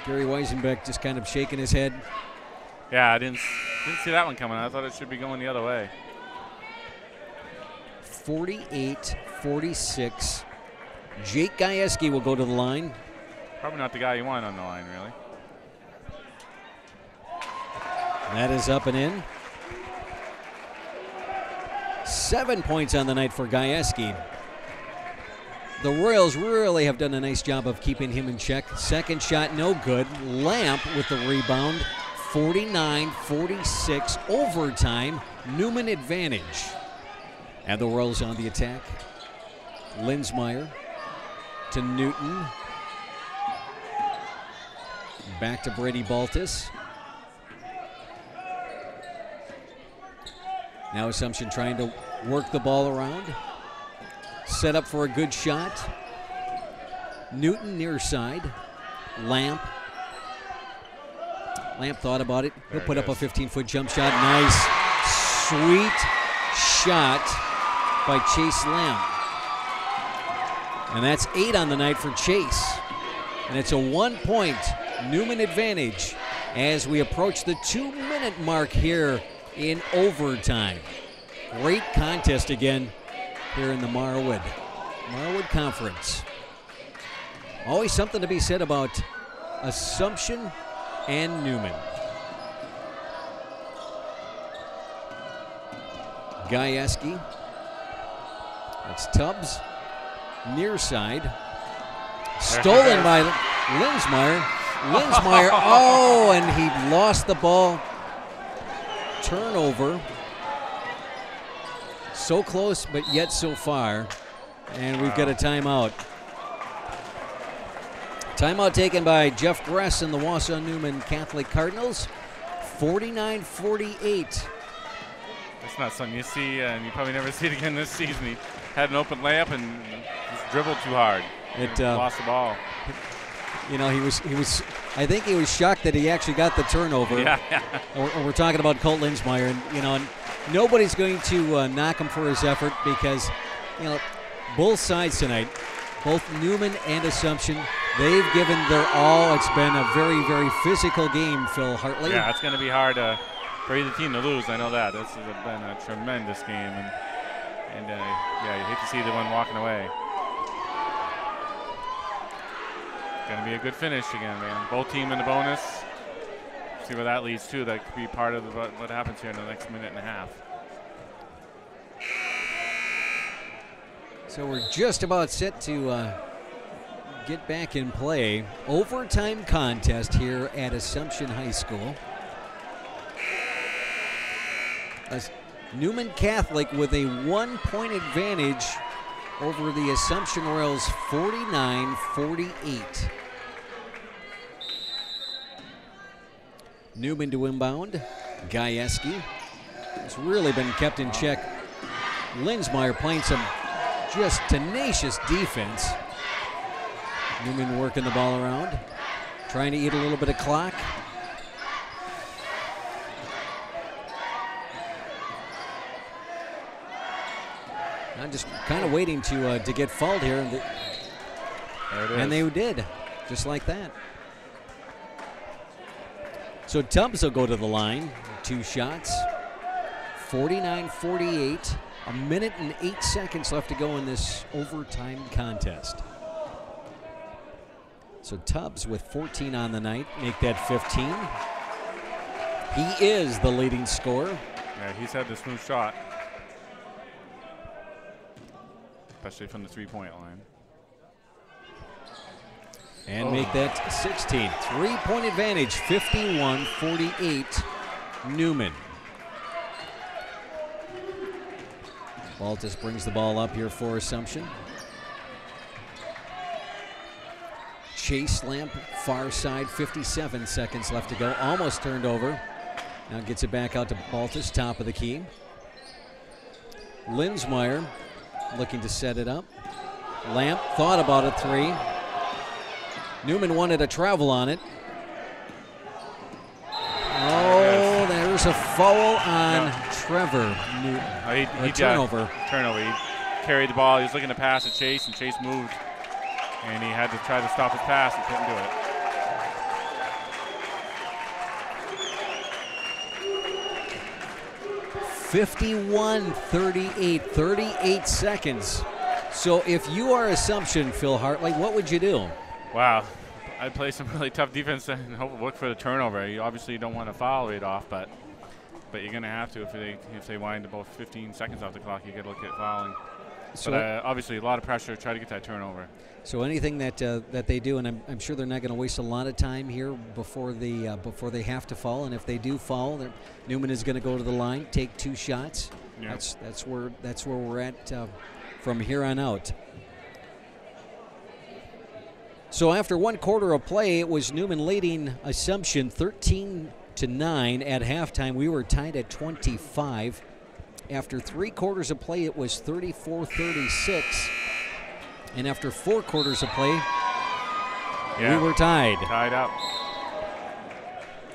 Gary Weisenbeck just kind of shaking his head. Yeah, I didn't see that one coming. I thought it should be going the other way. 48-46. Jake Gajewski will go to the line. Probably not the guy you want on the line, really. That is up and in. 7 points on the night for Gajewski. The Royals really have done a nice job of keeping him in check. Second shot, no good. Lamp with the rebound. 49-46, overtime. Newman advantage. And the Royals on the attack. Linsmeyer to Newton. Back to Brady Baltus. Now Assumption trying to work the ball around. Set up for a good shot. Newton near side. Lamp. Lamp thought about it. He'll put up a 15-foot jump shot. Nice, sweet shot by Chase Lamp. And that's 8 on the night for Chase. And it's a 1-point Newman advantage as we approach the 2-minute mark here in overtime. Great contest again here in the Marwood Conference. Always something to be said about Assumption and Newman. Gajewski. That's Tubbs. Near side. Stolen by Linsmeyer. Linsmeyer, oh, and he lost the ball. Turnover. So close, but yet so far. And we've got a timeout. Timeout taken by Jeff Gress and the Wausau Newman Catholic Cardinals. 49-48. That's not something you see, and you probably never see it again this season. He had an open layup and just dribbled too hard. Lost the ball. You know, he was. I think he was shocked that he actually got the turnover. Yeah. We're talking about Colt Linsmeyer, and you know, and nobody's going to knock him for his effort because, you know, both sides tonight, both Newman and Assumption, they've given their all. It's been a very, very physical game, Phil Hartley. Yeah, it's going to be hard for either team to lose. I know that. This has been a tremendous game, and yeah, you hate to see the one walking away. Going to be a good finish again, man. Both team in the bonus. See where that leads to. That could be part of what happens here in the next minute and a half. So we're just about set to get back in play. Overtime contest here at Assumption High School. Newman Catholic with a 1-point advantage over the Assumption Royals, 49-48. Newman to inbound. Gajewski has really been kept in check. Linsmeyer playing some just tenacious defense. Newman working the ball around, trying to eat a little bit of clock. I'm just kind of waiting to get fouled here, and they did, just like that. So Tubbs will go to the line, 2 shots, 49-48, a minute and 8 seconds left to go in this overtime contest. So Tubbs with 14 on the night, make that 15. He is the leading scorer. Yeah, he's had the smooth shot, especially from the 3-point line. And make that 16. 3-point advantage, 51-48, Newman. Baltus brings the ball up here for Assumption. Chase Lamp, far side, 57 seconds left to go. Almost turned over. Now gets it back out to Baltus, top of the key. Linsmeyer looking to set it up. Lamp thought about a 3. Newman wanted a travel on it. Oh, there's a foul on Trevor Newton. He turnover. Turnover. He carried the ball. He was looking to pass to Chase, and Chase moved. And he had to try to stop his pass and couldn't do it. 51-38, 38 seconds So if you are Assumption, Phil Hartley, what would you do? Wow. I'd play some really tough defense and look for the turnover. You obviously don't want to foul right off, but you're going to have to if they wind about 15 seconds off the clock. You got to look at fouling. So but obviously a lot of pressure. Try to get that turnover. So anything that that they do, and I'm sure they're not going to waste a lot of time here before they have to foul. And if they do foul, Newman is going to go to the line, take 2 shots. Yeah. That's where we're at from here on out. So after 1 quarter of play, it was Newman leading Assumption 13-9 at halftime. We were tied at 25. After 3 quarters of play, it was 34-36. And after 4 quarters of play, we were tied. Tied up.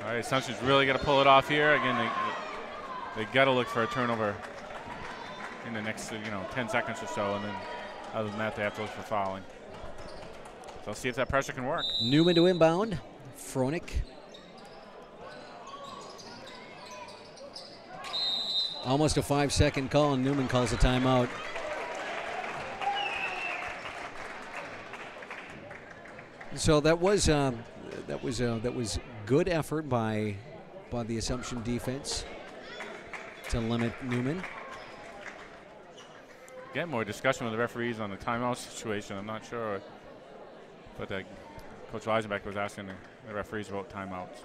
All right, Assumption's really got to pull it off here. Again, they got to look for a turnover in the next 10 seconds or so, and then other than that, they have to look for fouling. So let's see if that pressure can work. Newman to inbound. Froelich. Almost a 5-second call, and Newman calls a timeout. So that was good effort by the Assumption defense to limit Newman. Again, more discussion with the referees on the timeout situation. I'm not sure, but Coach Weisenbeck was asking the referees about timeouts.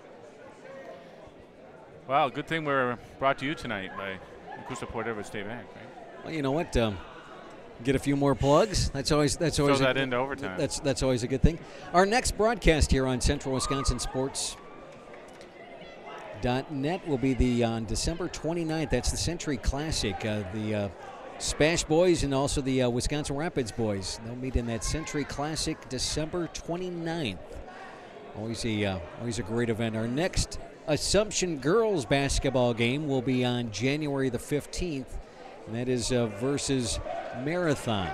Well, good thing we're brought to you tonight by Makusa Port Edward State Bank, right? Well, you know what? Get a few more plugs. That's always throw that into overtime. That's always a good thing. Our next broadcast here on Central Wisconsin Sports.net will be on December 29th. That's the Century Classic. The Spash boys and also the Wisconsin Rapids boys. They'll meet in that Century Classic December 29th. Always a great event. Our next Assumption girls basketball game will be on January the 15th, and that is versus Marathon.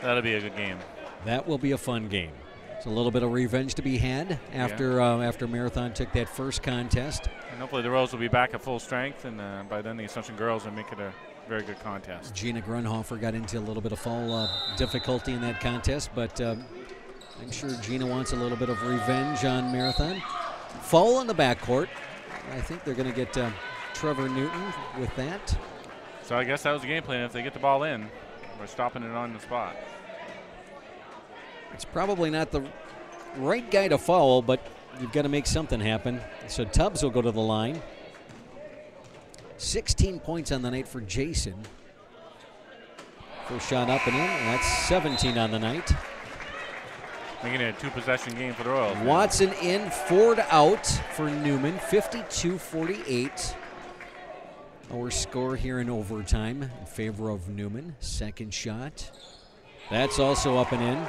That'll be a good game. That will be a fun game. It's a little bit of revenge to be had after Marathon took that first contest. And hopefully the Rose will be back at full strength, and by then the Assumption girls will make it a very good contest. Gina Grunhofer got into a little bit of foul difficulty in that contest, but I'm sure Gina wants a little bit of revenge on Marathon. Foul in the backcourt. I think they're going to get Trevor Newton with that. So I guess that was the game plan. If they get the ball in, we're stopping it on the spot. It's probably not the right guy to foul, but you've got to make something happen. So Tubbs will go to the line. 16 points on the night for Jason. First shot up and in, and that's 17 on the night. Making it a 2-possession game for the Royals. Watson in, Ford out for Newman, 52-48. Our score here in overtime in favor of Newman. Second shot. That's also up and in.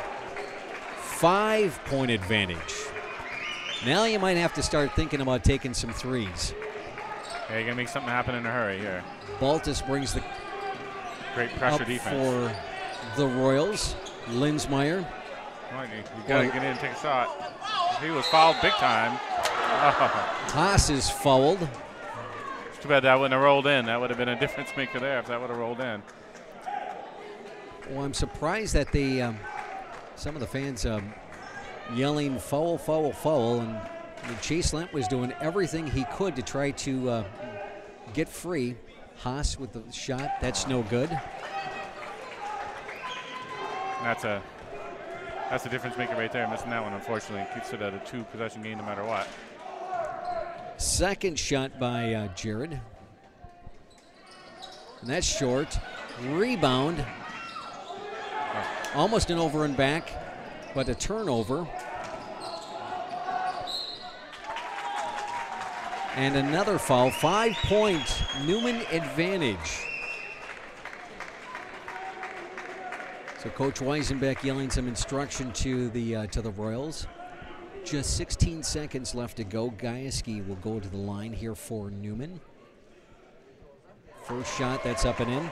5-point advantage. Now you might have to start thinking about taking some threes. Yeah, you're going to make something happen in a hurry here. Baltus brings the great pressure up defense for the Royals. Linsmeyer. You got to get in and take a shot. He was fouled big time. Haas is fouled. It's too bad that wouldn't have rolled in. That would have been a difference maker there if that would have rolled in. Well, I'm surprised that some of the fans yelling foul, foul, foul, and Chase Lent was doing everything he could to try to get free. Haas with the shot. That's no good. That's a difference maker right there. Missing that one, unfortunately. Keeps it at a 2-possession game no matter what. Second shot by Jared. And that's short. Rebound. Almost an over and back, but a turnover. And another foul. 5-point Newman advantage. So Coach Weisenbeck yelling some instruction to the Royals. Just 16 seconds left to go. Gajewski will go to the line here for Newman. First shot, that's up and in.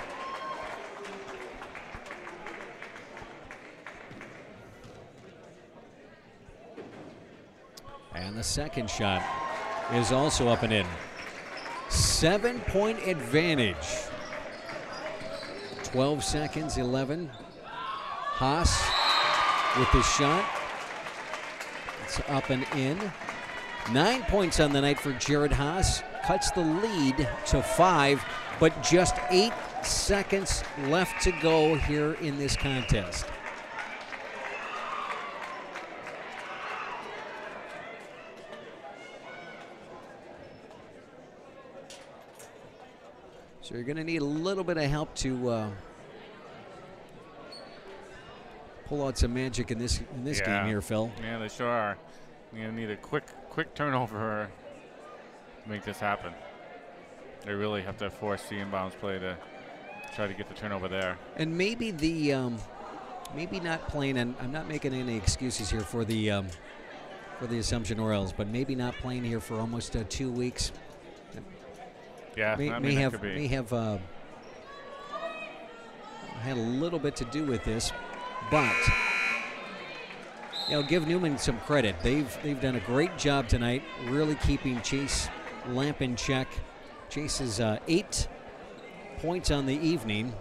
And the second shot is also up and in. 7-point advantage. 12 seconds, 11. Haas with the shot. It's up and in. 9 points on the night for Jared Haas. Cuts the lead to 5, but just 8 seconds left to go here in this contest. So you're going to need a little bit of help to pull out some magic in this game here, Phil. Yeah, they sure are. You're going to need a quick turnover to make this happen. They really have to force the inbounds play to try to get the turnover there. And maybe the maybe not playing, and I'm not making any excuses here for the Assumption Royals, but maybe not playing here for almost 2 weeks. Yeah, may have had a little bit to do with this, but give Newman some credit. They've done a great job tonight, really keeping Chase Lamp in check. Chase is 8 points on the evening.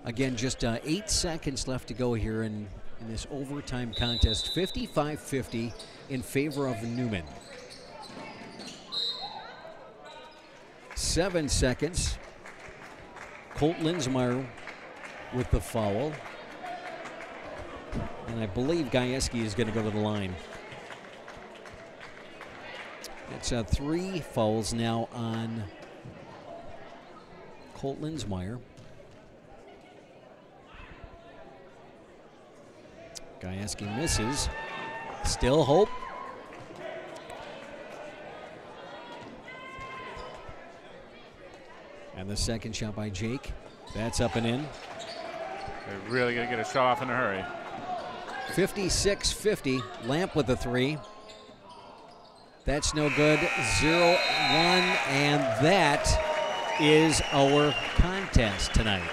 Again, just 8 seconds left to go here in this overtime contest. 55-50 in favor of Newman. 7 seconds. Colt Linsmeyer with the foul. And I believe Gajewski is going to go to the line. It's 3 fouls now on Colt Linsmeyer. Gajewski misses. Still hope. And the second shot by Jake. That's up and in. They're really going to get a shot off in a hurry. 56-50. Lamp with the 3. That's no good. 0-1. And that is our contest tonight.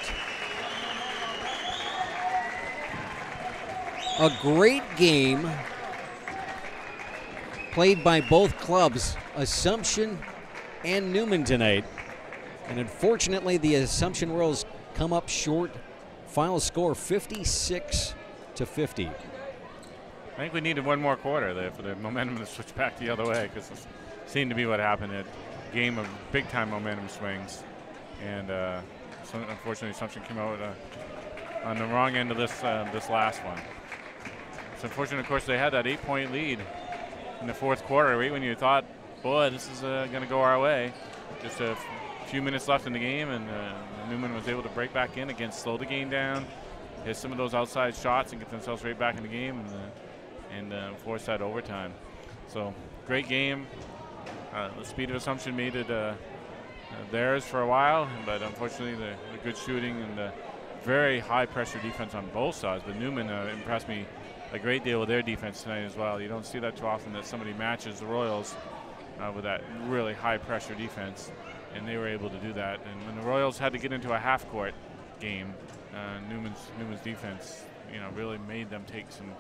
A great game played by both clubs, Assumption and Newman tonight. And unfortunately, the Assumption Royals come up short. Final score 56-50. I think we needed one more quarter there for the momentum to switch back the other way, because it seemed to be what happened. A game of big-time momentum swings. And unfortunately, Assumption came out on the wrong end of this last one. It's unfortunate, of course, they had that 8-point lead in the fourth quarter, right when you thought, boy, this is going to go our way. Just a few minutes left in the game, and Newman was able to break back in again, slow the game down, hit some of those outside shots, and get themselves right back in the game and force that overtime. So great game. The speed of Assumption made it theirs for a while, but unfortunately the good shooting and the very high pressure defense on both sides. But Newman impressed me a great deal with their defense tonight as well. You don't see that too often, that somebody matches the Royals with that really high pressure defense, and they were able to do that. And when the Royals had to get into a half-court game, Newman's defense, really made them take some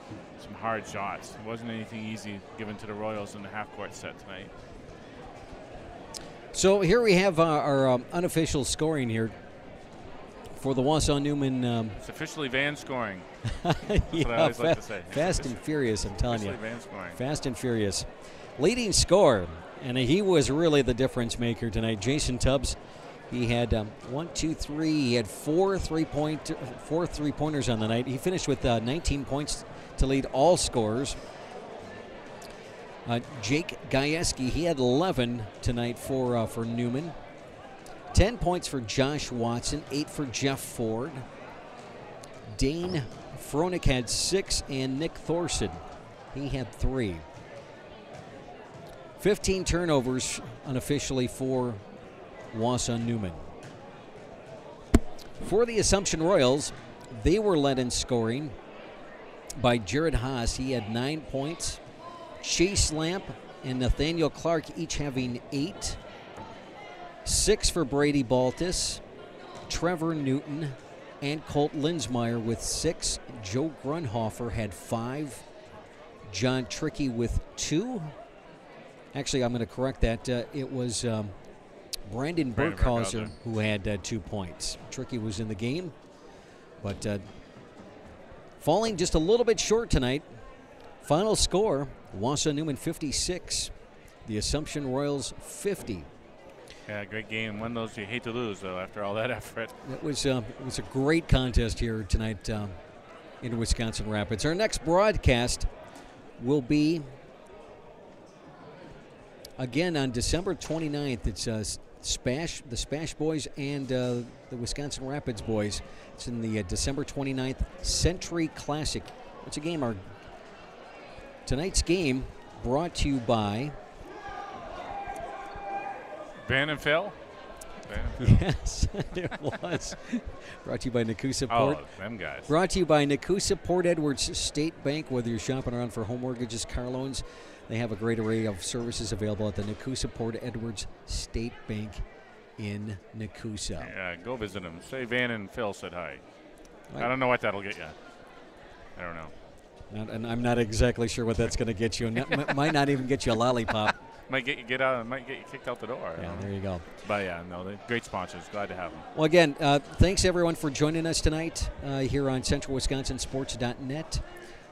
hard shots. It wasn't anything easy given to the Royals in the half-court set tonight. So here we have our unofficial scoring here for the Wausau Newman. It's officially Van scoring. Yeah, I always like to say. Fast and furious, I'm telling you. Van scoring. Fast and furious. Leading scorer, and he was really the difference maker tonight. Jason Tubbs, he had 1, 2, 3. He had 4 three-pointers on the night. He finished with 19 points to lead all scorers. Jake Gajewski, he had 11 tonight for Newman. 10 points for Josh Watson, 8 for Jeff Ford. Dane Froelich had 6, and Nick Thorson, he had 3. 15 turnovers unofficially for Wausau Newman. For the Assumption Royals, they were led in scoring by Jared Haas. He had 9 points. Chase Lamp and Nathaniel Clark each having 8. 6 for Brady Baltus, Trevor Newton, and Colt Linsmeyer with 6. Joe Grunhofer had 5. John Trickey with 2. Actually, I'm going to correct that. It was Brandon Brandon Burkhauser, Burkhauser. who had 2 points. Tricky was in the game, but falling just a little bit short tonight. Final score, Wausau Newman 56, the Assumption Royals 50. Yeah, great game. One of those you hate to lose, though, after all that effort. It was a great contest here tonight in Wisconsin Rapids. Our next broadcast will be again on December 29th. It's the Spash boys and the Wisconsin Rapids boys. It's in the December 29th Century Classic. It's a game. Tonight's game brought to you by Van and Phil? Yes, it was. Brought to you by Nakusa Port. Oh, them guys. Brought to you by Nakusa Port Edwards State Bank. Whether you're shopping around for home mortgages, car loans, they have a great array of services available at the Nakusa Port Edwards State Bank in Nakusa. Yeah, go visit them. Say Van and Phil said hi. Right. I don't know what that'll get you. I don't know. And I'm not exactly sure what that's going to get you. Might not even get you a lollipop. Might get you might get you kicked out the door. I Yeah, don't know. there you go. But yeah, no, they're great sponsors. Glad to have them. Well, again, thanks everyone for joining us tonight here on CentralWisconsinSports.net.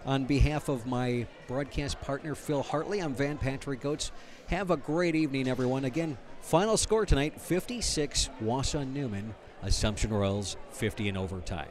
On behalf of my broadcast partner, Phil Hartley, I'm Van Patrick Oates. Have a great evening, everyone. Again, final score tonight, 56 Wausau Newman, Assumption Royals 50 in overtime.